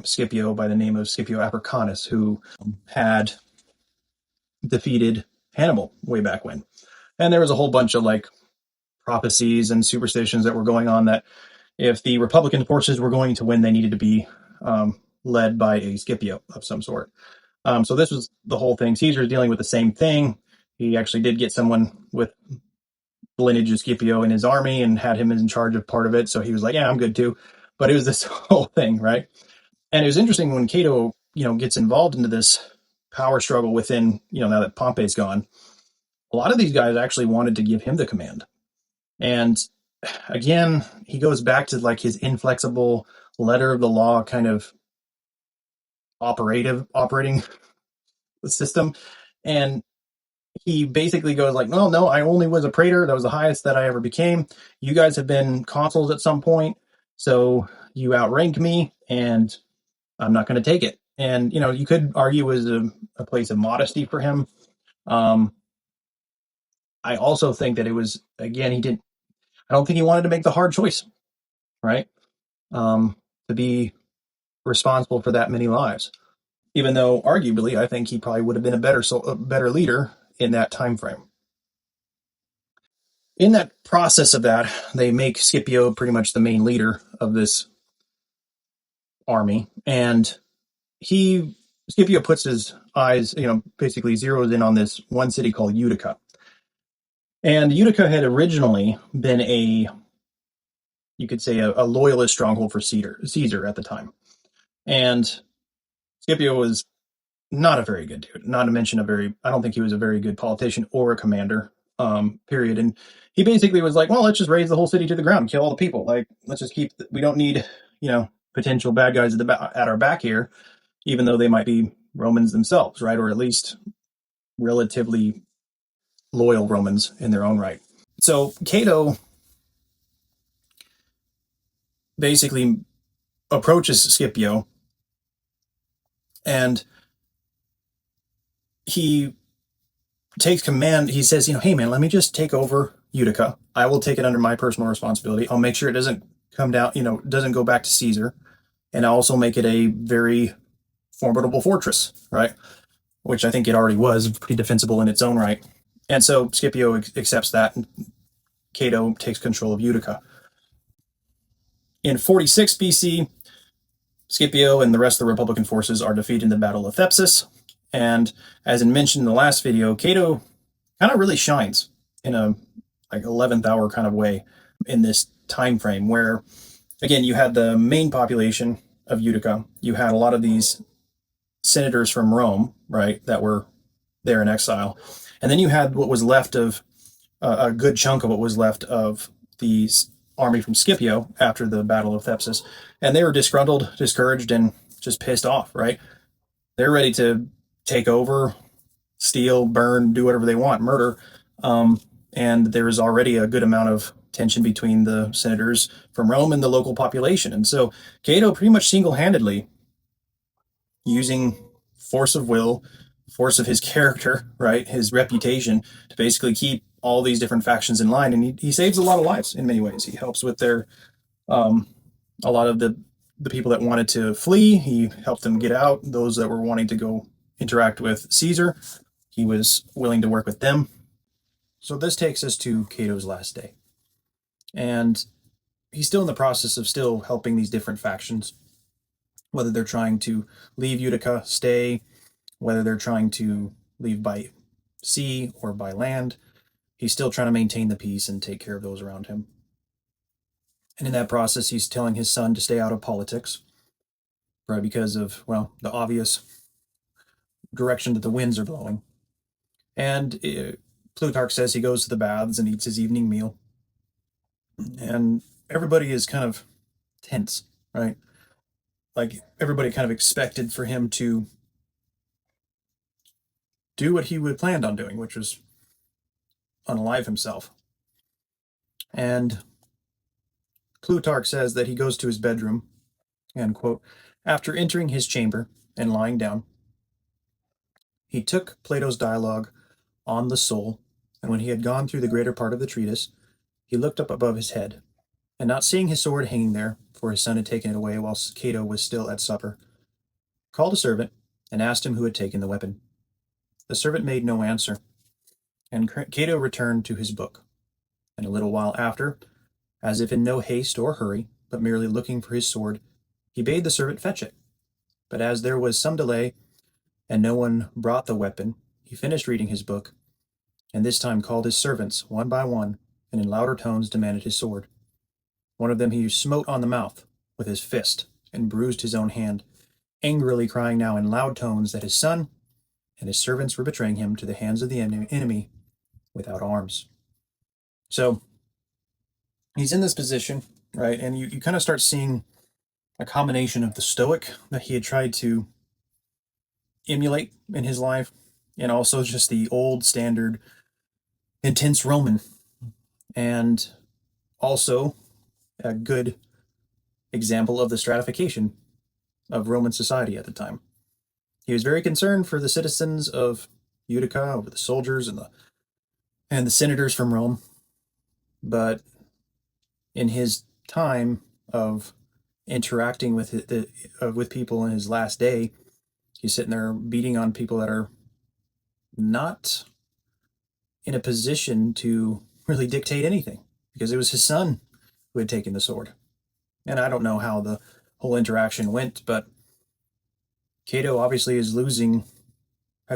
Scipio by the name of Scipio Africanus, who had defeated Hannibal way back when. And there was a whole bunch of like prophecies and superstitions that were going on, that if the Republican forces were going to win, they needed to be led by a Scipio of some sort. So this was the whole thing. Caesar is dealing with the same thing. He actually did get someone with the lineage of Scipio in his army and had him in charge of part of it. So he was like, yeah, I'm good too. But it was this whole thing, right? And it was interesting when Cato, gets involved into this power struggle within, now that Pompey's gone, a lot of these guys actually wanted to give him the command. And again, he goes back to like his inflexible letter of the law kind of operating system. And he basically goes like, no, I only was a praetor. That was the highest that I ever became. You guys have been consuls at some point, so you outrank me, and I'm not going to take it. And, you could argue as a place of modesty for him. I also think that it was, again, I don't think he wanted to make the hard choice, right? To be responsible for that many lives, even though arguably I think he probably would have been a better leader in that time frame. In that process of that, they make Scipio pretty much the main leader of this army, and Scipio puts his eyes, basically zeroes in on this one city called Utica. And Utica had originally been you could say a loyalist stronghold for Caesar at the time. And Scipio was not a very good dude, not to mention I don't think he was a very good politician or a commander, period. And he basically was like, well, let's just raise the whole city to the ground, kill all the people. Like, let's just we don't need, potential bad guys at our back here, even though they might be Romans themselves, right? Or at least relatively loyal Romans in their own right. So Cato basically approaches Scipio, and he takes command. He says, hey man, let me just take over Utica. I will take it under my personal responsibility. I'll make sure it doesn't come down, doesn't go back to Caesar. And I'll also make it a very formidable fortress, right? Which I think it already was pretty defensible in its own right. And so Scipio accepts that, and Cato takes control of Utica. In 46 BC, Scipio and the rest of the Republican forces are defeated in the Battle of Thepsus. And as I mentioned in the last video, Cato kind of really shines in a like 11th hour kind of way in this time frame where, again, you had the main population of Utica. You had a lot of these senators from Rome, right, that were there in exile. And then you had what was left of a good chunk of what was left of the army from Scipio after the Battle of Thepsis. And they were disgruntled, discouraged, and just pissed off, right? They're ready to take over, steal, burn, do whatever they want, murder. And there is already a good amount of tension between the senators from Rome and the local population. And so Cato pretty much single handedly, using force of will, force of his character, right, his reputation, to basically keep all these different factions in line. And he saves a lot of lives in many ways. He helps with their, a lot of the people that wanted to flee. He helped them get out. Those that were wanting to go interact with Caesar, he was willing to work with them. So this takes us to Cato's last day. And he's still in the process of still helping these different factions, whether they're trying to leave Utica, stay, whether they're trying to leave by sea or by land. He's still trying to maintain the peace and take care of those around him. And in that process, he's telling his son to stay out of politics, right? Because of, well, the obvious direction that the winds are blowing. And Plutarch says he goes to the baths and eats his evening meal. And everybody is kind of tense, right? Like everybody kind of expected for him to do what he would planned on doing, which was unalive himself. And Plutarch says that he goes to his bedroom and, quote, after entering his chamber and lying down, he took Plato's dialogue on the soul, and when he had gone through the greater part of the treatise, he looked up above his head, and not seeing his sword hanging there, for his son had taken it away while Cato was still at supper, called a servant and asked him who had taken the weapon. The servant made no answer, and Cato returned to his book. And a little while after, as if in no haste or hurry, but merely looking for his sword, he bade the servant fetch it. But as there was some delay, and no one brought the weapon, he finished reading his book, and this time called his servants one by one, and in louder tones demanded his sword. One of them he smote on the mouth with his fist, and bruised his own hand, angrily crying now in loud tones that his son and his servants were betraying him to the hands of the enemy without arms. So he's in this position, right? And you kind of start seeing a combination of the stoic that he had tried to emulate in his life, and also just the old standard intense Roman, and also a good example of the stratification of Roman society at the time. He was very concerned for the citizens of Utica, over the soldiers and the senators from Rome, but in his time of interacting with people in his last day, he's sitting there beating on people that are not in a position to really dictate anything, because it was his son who had taken the sword. And I don't know how the whole interaction went, but Cato obviously has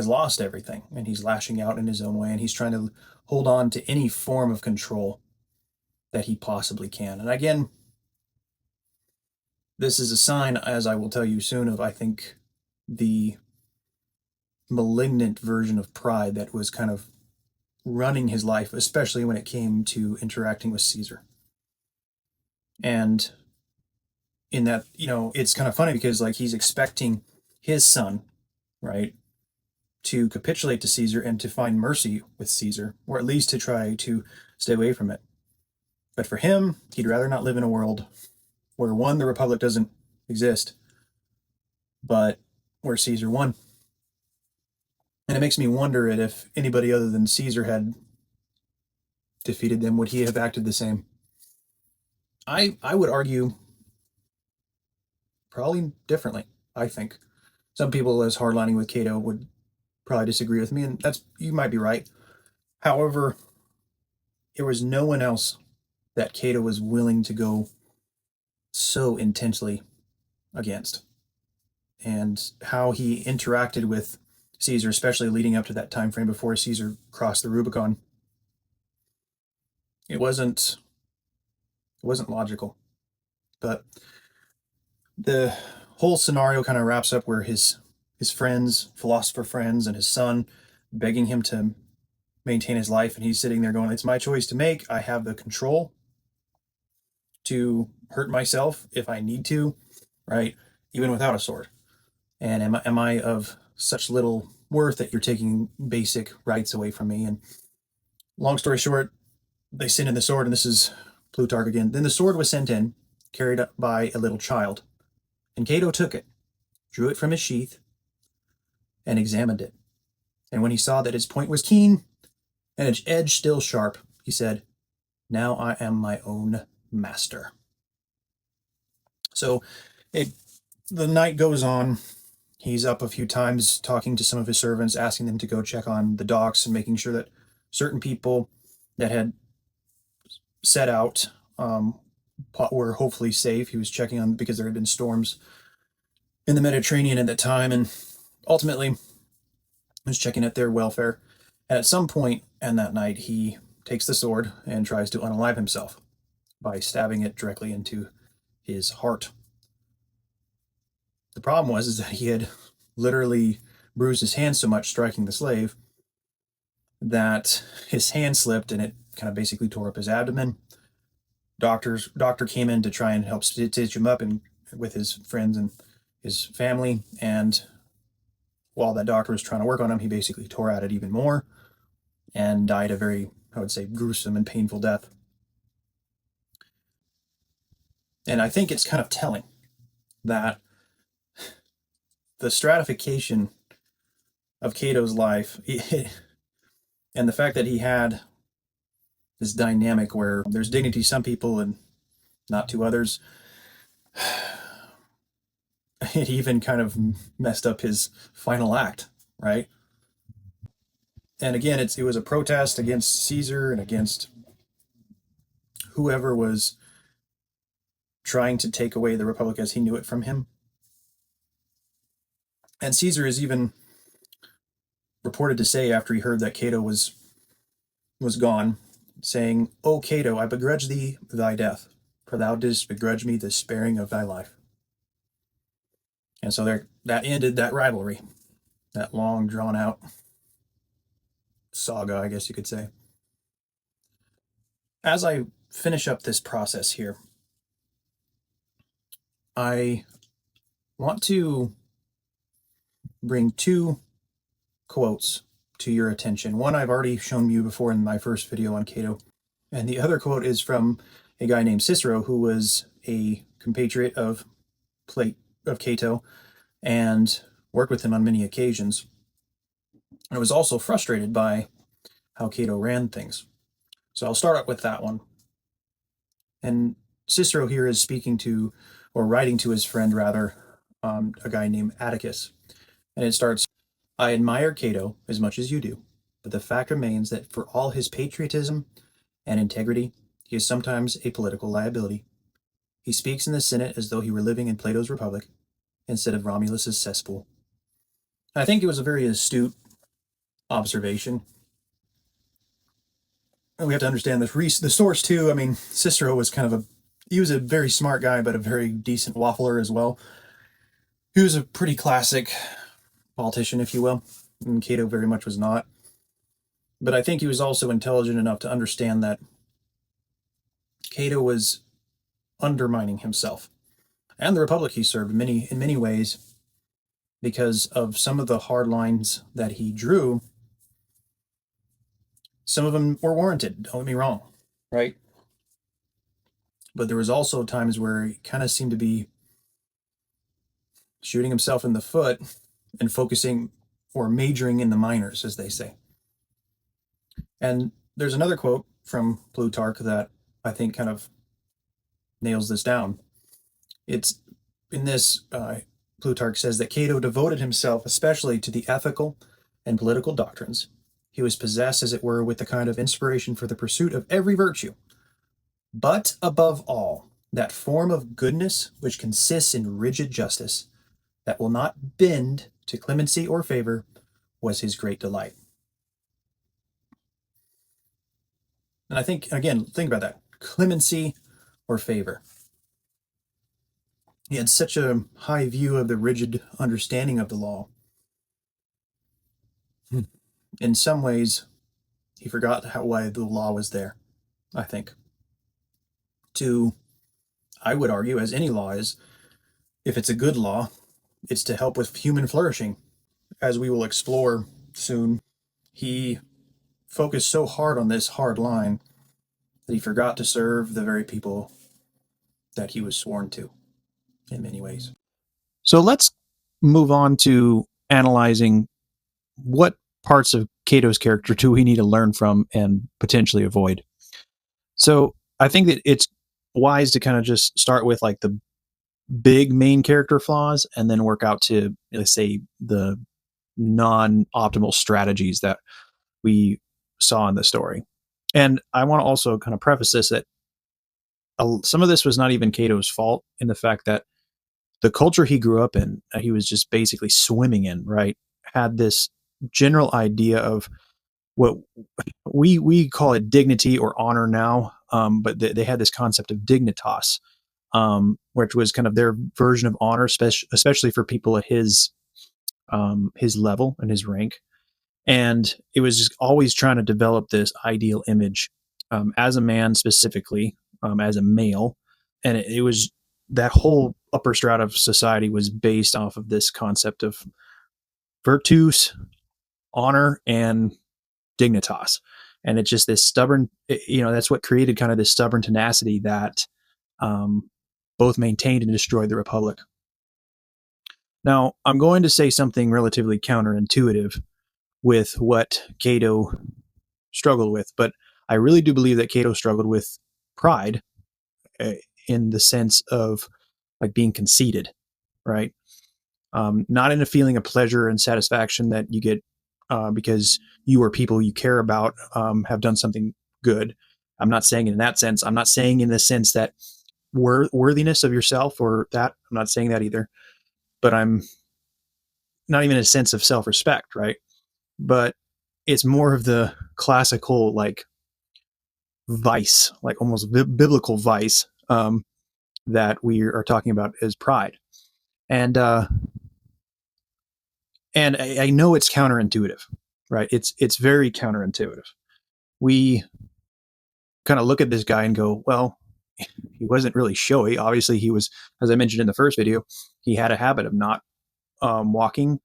lost everything, and he's lashing out in his own way, and he's trying to hold on to any form of control that he possibly can. And again, this is a sign, as I will tell you soon, of, I think, the malignant version of pride that was kind of running his life, especially when it came to interacting with Caesar. And in that, it's kind of funny because, like, he's expecting his son, right, to capitulate to Caesar and to find mercy with Caesar, or at least to try to stay away from it. But for him, he'd rather not live in a world where, one, the Republic doesn't exist, but where Caesar won. And it makes me wonder if anybody other than Caesar had defeated them, would he have acted the same? I would argue probably differently, I think. Some people as hardlining with Cato would probably disagree with me, and you might be right. However, there was no one else that Cato was willing to go so intensely against. And how he interacted with Caesar, especially leading up to that time frame before Caesar crossed the Rubicon, It wasn't logical, but the whole scenario kind of wraps up where his friends, philosopher friends, and his son begging him to maintain his life, and he's sitting there going, "It's my choice to make. I have the control to hurt myself if I need to, right? Even without a sword. And am I of such little worth that you're taking basic rights away from me?" And long story short, they sent in the sword, and this is Plutarch again. "Then the sword was sent in, carried up by a little child, and Cato took it, drew it from his sheath, and examined it. And when he saw that its point was keen, and its edge still sharp, he said, 'Now I am my own master.'" So it, the night goes on. He's up a few times talking to some of his servants, asking them to go check on the docks and making sure that certain people that had set out were hopefully safe. He was checking on because there had been storms in the Mediterranean at that time, and ultimately was checking at their welfare. And at some point in that night, he takes the sword and tries to unalive himself by stabbing it directly into his heart. The problem was is that he had literally bruised his hand so much striking the slave that his hand slipped and it kind of basically tore up his abdomen. Doctor came in to try and help stitch him up and with his friends and his family. And while that doctor was trying to work on him, he basically tore at it even more and died a very, I would say, gruesome and painful death. And I think it's kind of telling that the stratification of Cato's life and the fact that he had this dynamic where there's dignity to some people and not to others, it even kind of messed up his final act, right? And again, it was a protest against Caesar and against whoever was trying to take away the Republic as he knew it from him. And Caesar is even reported to say after he heard that Cato was gone, saying, "O Cato, I begrudge thee thy death, for thou didst begrudge me the sparing of thy life." And so there, that ended that rivalry, that long drawn out saga, I guess you could say. As I finish up this process here, I want to bring two quotes to your attention. One I've already shown you before in my first video on Cato, and the other quote is from a guy named Cicero, who was a compatriot of Cato and worked with him on many occasions. And was also frustrated by how Cato ran things. So I'll start up with that one. And Cicero here is speaking to, or writing to his friend rather, a guy named Atticus. And it starts, "I admire Cato as much as you do, but the fact remains that for all his patriotism and integrity, he is sometimes a political liability. He speaks in the Senate as though he were living in Plato's Republic instead of Romulus's cesspool." I think it was a very astute observation. And we have to understand the source too. I mean, Cicero was kind of he was a very smart guy, but a very decent waffler as well. He was a pretty classic politician, if you will, and Cato very much was not. But I think he was also intelligent enough to understand that Cato was undermining himself and the republic he served in many ways because of some of the hard lines that he drew. Some of them were warranted, don't get me wrong, right? But there was also times where he kind of seemed to be shooting himself in the foot and focusing or majoring in the minors, as they say. And there's another quote from Plutarch that I think kind of nails this down. It's in this, Plutarch says that Cato devoted himself especially to the ethical and political doctrines. He was possessed, as it were, with the kind of inspiration for the pursuit of every virtue, but above all, that form of goodness which consists in rigid justice, that will not bend to clemency or favor, was his great delight. And I think, again, think about that: clemency or favor. He had such a high view of the rigid understanding of the law. In some ways, he forgot why the law was there, I think. To, I would argue, as any law is, if it's a good law, it's to help with human flourishing. As we will explore soon, he focused so hard on this hard line that he forgot to serve the very people that he was sworn to in many ways. So let's move on to analyzing what parts of Cato's character do we need to learn from and potentially avoid. So I think that it's wise to kind of just start with like the big main character flaws and then work out to, let's say, the non-optimal strategies that we saw in the story. And I want to also kind of preface this that some of this was not even Cato's fault, in the fact that the culture he grew up in, he was just basically swimming in, right? Had this general idea of what we call it dignity or honor now, but they had this concept of dignitas, which was kind of their version of honor, especially for people at his level and his rank. And it was just always trying to develop this ideal image, as a man specifically, as a male. And it was that whole upper strata of society was based off of this concept of virtus, honor, and dignitas. And it's just this stubborn, that's what created kind of this stubborn tenacity that, both maintained and destroyed the Republic. Now, I'm going to say something relatively counterintuitive with what Cato struggled with, but I really do believe that Cato struggled with pride, uh, in the sense of like being conceited, right? Not in a feeling of pleasure and satisfaction that you get, because you or people you care about, have done something good. I'm not saying it in that sense. I'm not saying in the sense that worthiness of yourself or that. I'm not saying that either. But I'm not even a sense of self-respect, right? But it's more of the classical like vice, like almost biblical vice, that we are talking about as pride. And I know it's counterintuitive, right? It's very counterintuitive. We kind of look at this guy and go, well, he wasn't really showy. Obviously, he was, as I mentioned in the first video, he had a habit of not, walking,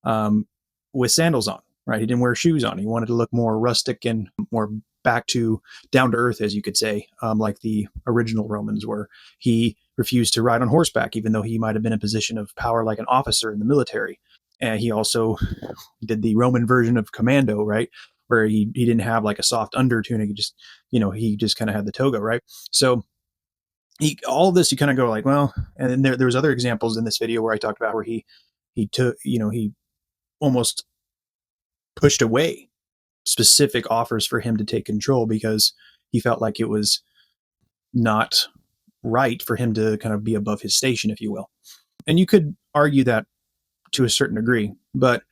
um, with sandals on, right? He didn't wear shoes on. He wanted to look more rustic and more back to down to earth, as you could say, like the original Romans were. He refused to ride on horseback, even though he might have been in a position of power like an officer in the military. And he also did the Roman version of commando, right? Where he didn't have like a soft under tunic. He just kind of had the toga, right? So all of this, you kind of go like, well, and then there was other examples in this video where I talked about where he took, he almost pushed away specific offers for him to take control because he felt like it was not right for him to kind of be above his station, if you will. And you could argue that to a certain degree, but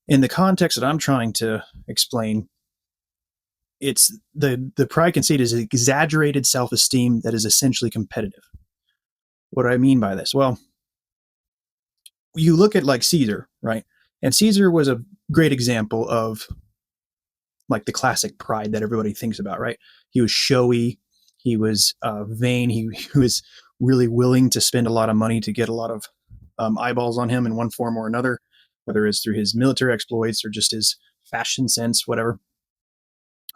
in the context that I'm trying to explain, it's the pride conceit is exaggerated self-esteem that is essentially competitive. What do I mean by this? Well, you look at like Caesar, right? And Caesar was a great example of like the classic pride that everybody thinks about, right? He was showy, he was, vain, he was really willing to spend a lot of money to get a lot of, eyeballs on him in one form or another, whether it's through his military exploits or just his fashion sense, whatever.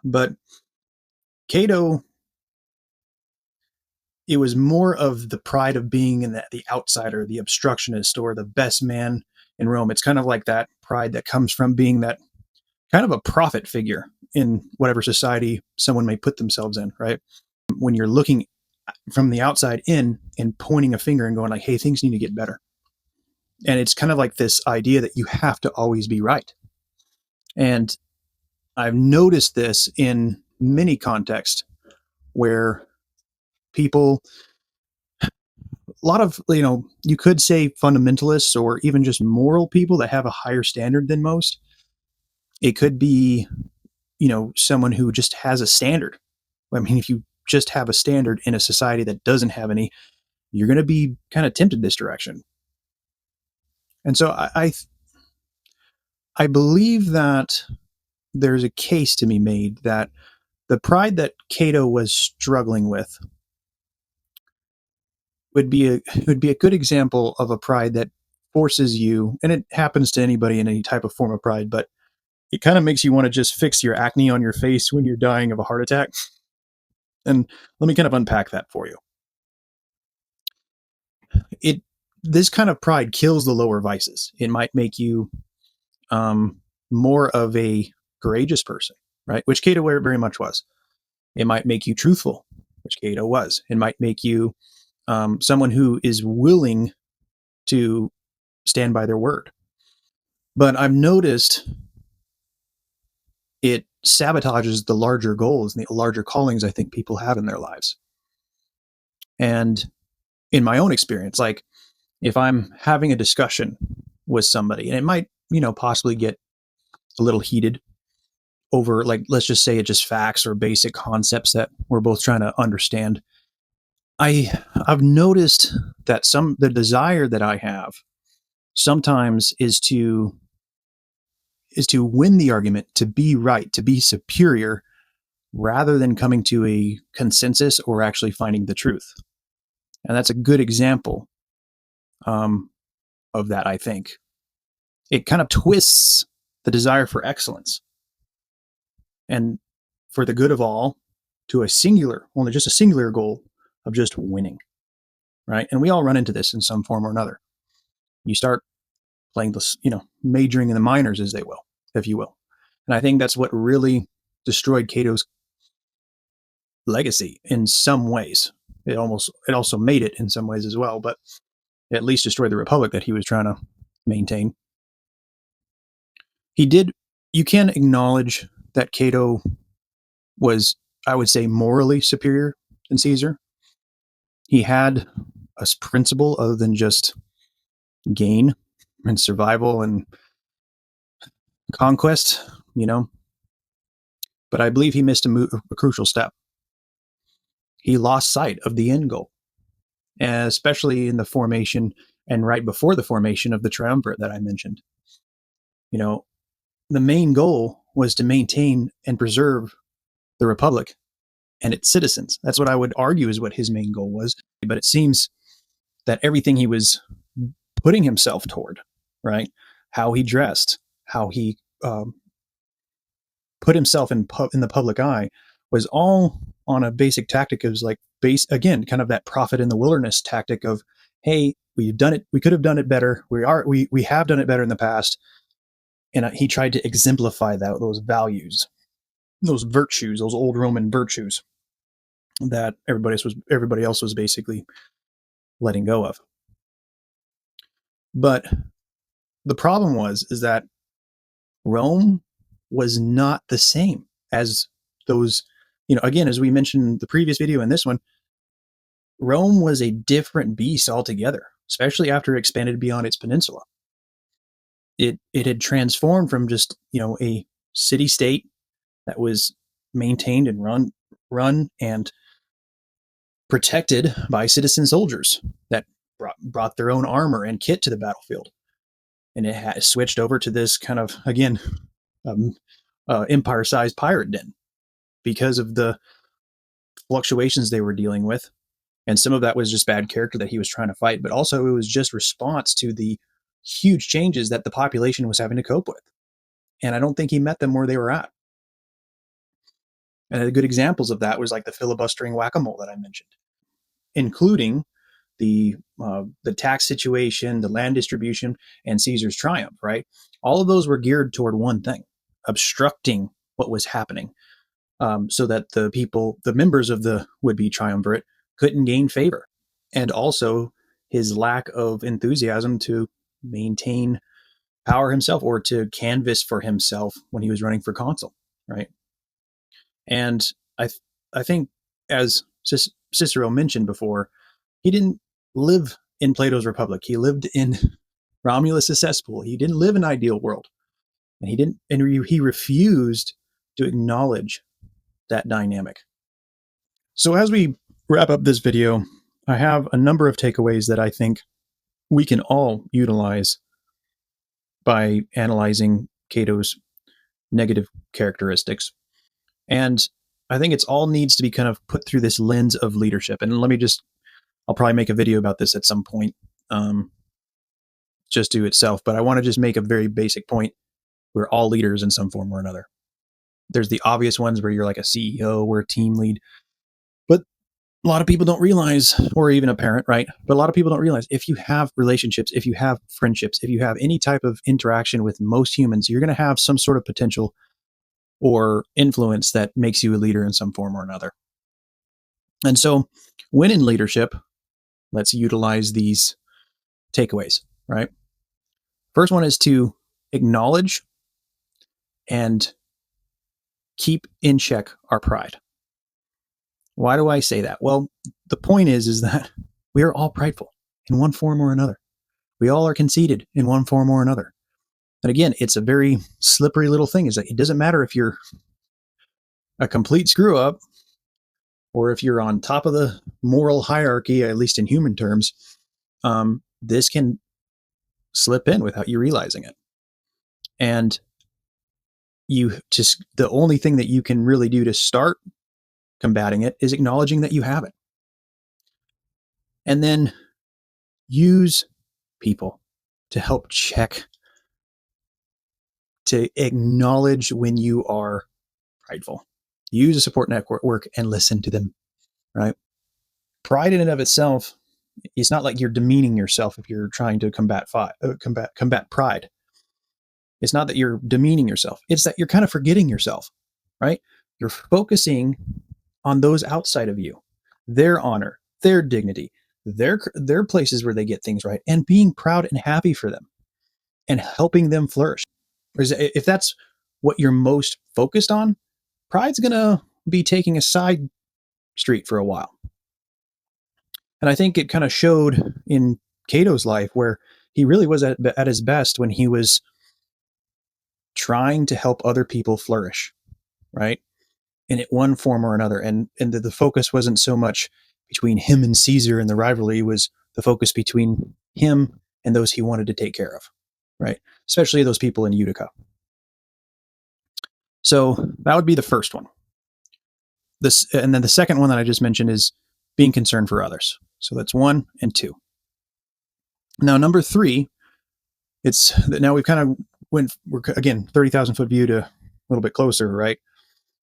But Cato, it was more of the pride of being in the outsider, the obstructionist, or the best man in Rome. It's kind of like that pride that comes from being that kind of a prophet figure in whatever society someone may put themselves in, right? When you're looking from the outside in and pointing a finger and going like, hey, things need to get better. And it's kind of like this idea that you have to always be right. And I've noticed this in many contexts where people, a lot of, you could say fundamentalists or even just moral people that have a higher standard than most. It could be, someone who just has a standard I mean, if you just have a standard in a society that doesn't have any, you're going to be kind of tempted this direction. And so I believe that there's a case to be made that the pride that Cato was struggling with would be a good example of a pride that forces you, and it happens to anybody in any type of form of pride, but it kind of makes you want to just fix your acne on your face when you're dying of a heart attack. And let me kind of unpack that for you. It This kind of pride kills the lower vices. It might make you um, more of a courageous person, right? Which Cato very much was. It might make you truthful, which Cato was. It might make you someone who is willing to stand by their word. But I've noticed it sabotages the larger goals and the larger callings I think people have in their lives. And in my own experience, like if I'm having a discussion with somebody and it might, possibly get a little heated over, like, let's just say it's just facts or basic concepts that we're both trying to understand. I've noticed that the desire that I have sometimes is to win the argument, to be right, to be superior, rather than coming to a consensus or actually finding the truth. And that's a good example um, of that, I think. It kind of twists the desire for excellence and for the good of all to only just a singular goal of just winning, right? And we all run into this in some form or another. You start playing this, majoring in the minors, as they will, if you will. And I think that's what really destroyed Cato's legacy in some ways. It also made it in some ways as well, but at least destroyed the republic that he was trying to maintain. He did. You can acknowledge that Cato was, I would say, morally superior than Caesar. He had a principle other than just gain and survival and conquest, But I believe he missed a crucial step. He lost sight of the end goal, especially in the formation and right before the formation of the triumvirate that I mentioned. You know, the main goal was to maintain and preserve the republic and its citizens. That's what I would argue is what his main goal was. But it seems that everything he was putting himself toward, right? How he dressed, how he put himself in the public eye, was all on a basic tactic of like again, kind of that prophet in the wilderness tactic of, hey, we've done it. We could have done it better. We have done it better in the past. And he tried to exemplify those values, those virtues, those old Roman virtues that everybody else was basically letting go of. But the problem is that Rome was not the same as those, again, as we mentioned in the previous video and this one, Rome was a different beast altogether, especially after it expanded beyond its peninsula. It had transformed from just, a city state that was maintained and run and protected by citizen soldiers that brought their own armor and kit to the battlefield. And it had switched over to this kind of, again, empire-sized pirate den because of the fluctuations they were dealing with. And some of that was just bad character that he was trying to fight, but also it was just response to the huge changes that the population was having to cope with. And I don't think he met them where they were at. And good examples of that was like the filibustering whack-a-mole that I mentioned, including the tax situation, the land distribution, and Caesar's triumph, right? All of those were geared toward one thing: obstructing what was happening, so that the members of the would-be triumvirate, couldn't gain favor. And also his lack of enthusiasm to maintain power himself or to canvass for himself when he was running for consul, right? And I think, as Cicero mentioned before, he didn't live in Plato's Republic. He lived in Romulus' cesspool. He didn't live in an ideal world, and he refused to acknowledge that dynamic. So as we wrap up this video, I have a number of takeaways that I think we can all utilize by analyzing Cato's negative characteristics. And I think it's all needs to be kind of put through this lens of leadership. And I'll probably make a video about this at some point, just to itself, but I want to just make a very basic point. We're all leaders in some form or another. There's the obvious ones where you're like a CEO or a team lead, but a lot of people don't realize, or even a parent, right? But a lot of people don't realize if you have relationships, if you have friendships, if you have any type of interaction with most humans, you're going to have some sort of potential or influence that makes you a leader in some form or another. And so, when in leadership, let's utilize these takeaways, right? First one is to acknowledge and keep in check our pride. Why do I say that? Well, the point is that we are all prideful in one form or another. We all are conceited in one form or another. And again, it's a very slippery little thing, is that it doesn't matter if you're a complete screw up or if you're on top of the moral hierarchy, at least in human terms. This can slip in without you realizing it. And the only thing that you can really do to start combating it is acknowledging that you have it. And then use people to help check, to acknowledge when you are prideful. Use a support network and listen to them, right? Pride in and of itself, it's not like you're demeaning yourself if you're trying to combat pride. It's not that you're demeaning yourself. It's that you're kind of forgetting yourself, right? You're focusing on those outside of you, their honor, their dignity, their places where they get things right, and being proud and happy for them and helping them flourish. Because if that's what you're most focused on, pride's going to be taking a side street for a while. And I think it kind of showed in Cato's life, where he really was at his best when he was trying to help other people flourish, right? In it one form or another. And the focus wasn't so much between him and Caesar and the rivalry, was the focus between him and those he wanted to take care of, right? Especially those people in Utica. So that would be the first one. And then the second one that I just mentioned is being concerned for others. So that's 1 and 2. Now, number 3, it's that now we've kind of we're again 30,000 foot view to a little bit closer, right?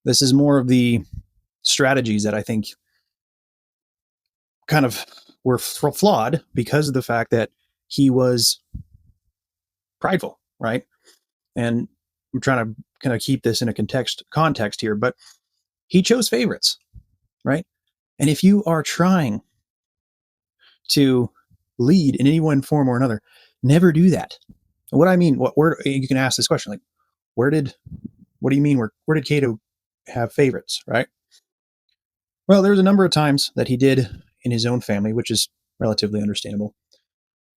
This is more of the strategies that I think kind of were flawed because of the fact that he was prideful, right? And I'm trying to kind of keep this in a context here, but he chose favorites, right? And if you are trying to lead in any one form or another, never do that. What I mean, where you can ask this question, like, what do you mean, where did Cato have favorites, right? Well, there was a number of times that he did in his own family, which is relatively understandable.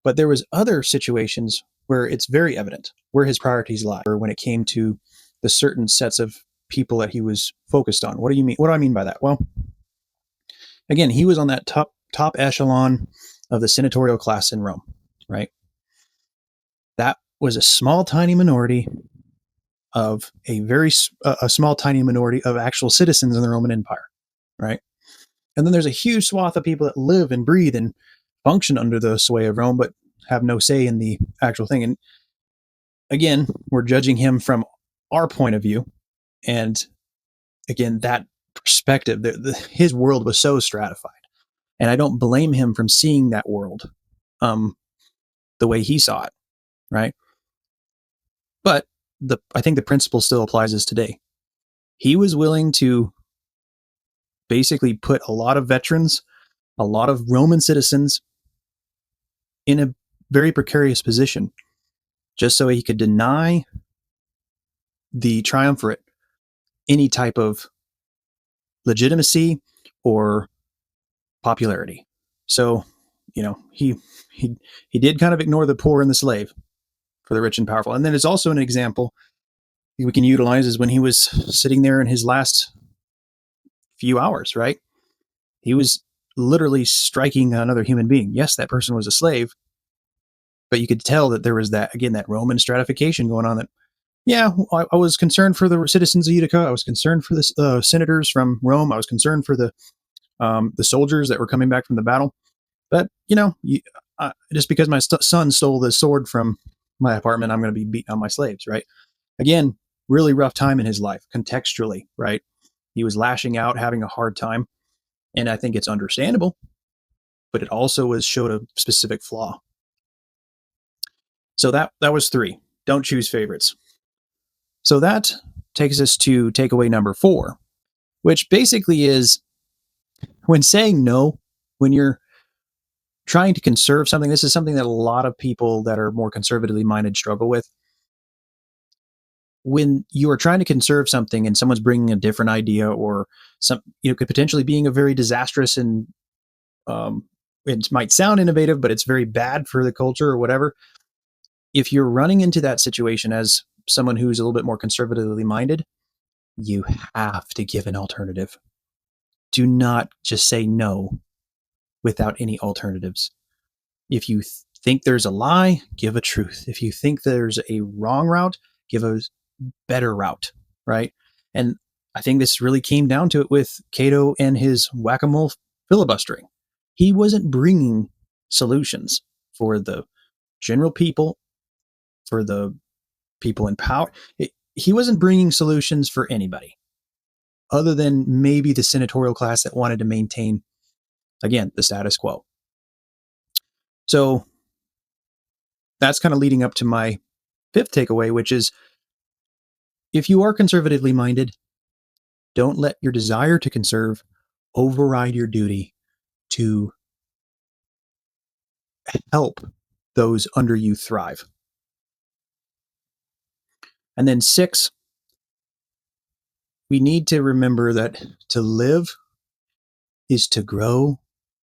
But there was other situations where it's very evident where his priorities lie, or when it came to the certain sets of people that he was focused on. What do you mean? What do I mean by that? Well, again, he was on that top echelon of the senatorial class in Rome, right? That was a small, tiny minority of a small, tiny minority of actual citizens in the Roman Empire, right? And then there's a huge swath of people that live and breathe and function under the sway of Rome, but have no say in the actual thing. And again, we're judging him from our point of view. And again, that perspective, his world was so stratified. And I don't blame him from seeing that world the way he saw it, right? But I think the principle still applies as today. He was willing to basically put a lot of veterans, a lot of Roman citizens in a very precarious position just so he could deny the triumvirate any type of legitimacy or popularity. So, he did kind of ignore the poor and the slave for the rich and powerful. And then it's also an example we can utilize is when he was sitting there in his last few hours, right? He was literally striking another human being. Yes, that person was a slave, but you could tell that there was that, again, that Roman stratification going on. That, yeah, I was concerned for the citizens of Utica. I was concerned for the senators from Rome. I was concerned for the soldiers that were coming back from the battle. But just because my son stole the sword from my apartment, I'm going to be beating on my slaves, right? Again, really rough time in his life, contextually, right? He was lashing out, having a hard time, and I think it's understandable. But it also showed a specific flaw. So that was 3. Don't choose favorites. So that takes us to takeaway number 4, which basically is when saying no, when you're trying to conserve something. This is something that a lot of people that are more conservatively minded struggle with. When you are trying to conserve something and someone's bringing a different idea, or some, could potentially being a very disastrous and it might sound innovative, but it's very bad for the culture or whatever. If you're running into that situation as someone who's a little bit more conservatively minded, you have to give an alternative. Do not just say no without any alternatives. If you think there's a lie, give a truth. If you think there's a wrong route, give a better route, right? And I think this really came down to it with Cato and his whack-a-mole filibustering. He wasn't bringing solutions for the general people, for the people in power. He wasn't bringing solutions for anybody other than maybe the senatorial class that wanted to maintain, again, the status quo. So that's kind of leading up to my 5th takeaway, which is if you are conservatively minded, don't let your desire to conserve override your duty to help those under you thrive. And then 6, we need to remember that to live is to grow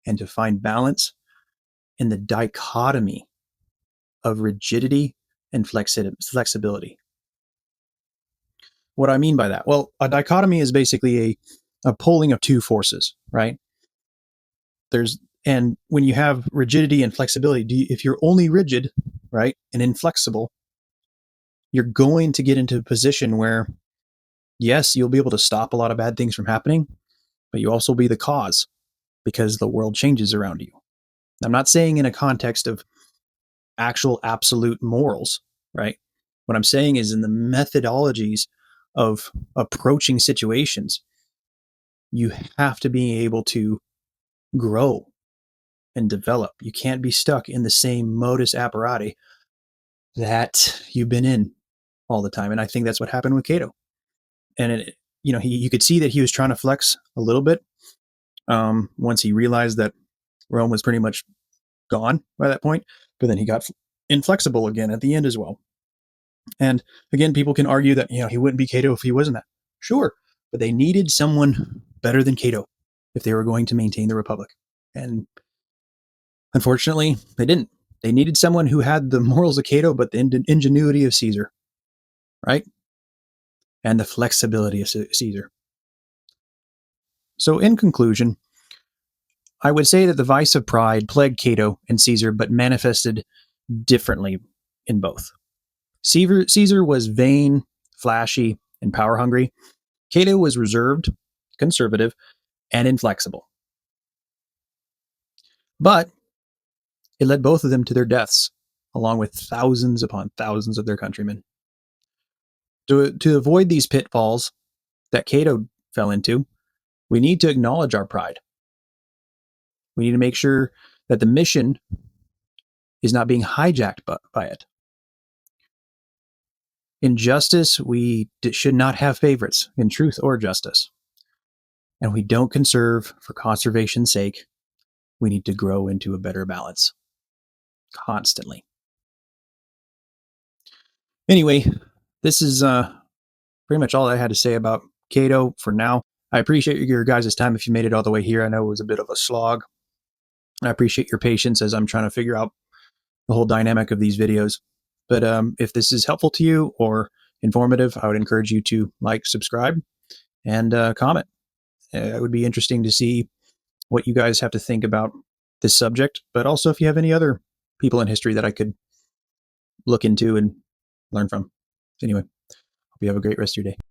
and to find balance in the dichotomy of rigidity and flexibility. What I mean by that? Well, a dichotomy is basically a pulling of two forces, right? And when you have rigidity and flexibility, if you're only rigid, right, and inflexible, you're going to get into a position where, yes, you'll be able to stop a lot of bad things from happening, but you also be the cause because the world changes around you. I'm not saying in a context of actual absolute morals, right? What I'm saying is in the methodologies of approaching situations, you have to be able to grow and develop. You can't be stuck in the same modus operandi that you've been in all the time. And I think that's what happened with Cato. And you could see that he was trying to flex a little bit once he realized that Rome was pretty much gone by that point. But then he got inflexible again at the end as well. And again, people can argue that he wouldn't be Cato if he wasn't that. Sure, but they needed someone better than Cato if they were going to maintain the Republic. And unfortunately, they didn't. They needed someone who had the morals of Cato, but the ingenuity of Caesar, right? And the flexibility of Caesar. So in conclusion, I would say that the vice of pride plagued Cato and Caesar, but manifested differently in both. Caesar was vain, flashy, and power hungry. Cato was reserved, conservative, and inflexible. But it led both of them to their deaths, along with thousands upon thousands of their countrymen. To avoid these pitfalls that Cato fell into, we need to acknowledge our pride. We need to make sure that the mission is not being hijacked by it. In justice, we should not have favorites in truth or justice. And we don't conserve for conservation's sake. We need to grow into a better balance constantly. Anyway, this is pretty much all I had to say about Cato for now. I appreciate your guys' time if you made it all the way here. I know it was a bit of a slog. I appreciate your patience as I'm trying to figure out the whole dynamic of these videos. But if this is helpful to you or informative, I would encourage you to like, subscribe, and comment. It would be interesting to see what you guys have to think about this subject, but also if you have any other people in history that I could look into and learn from. Anyway, hope you have a great rest of your day.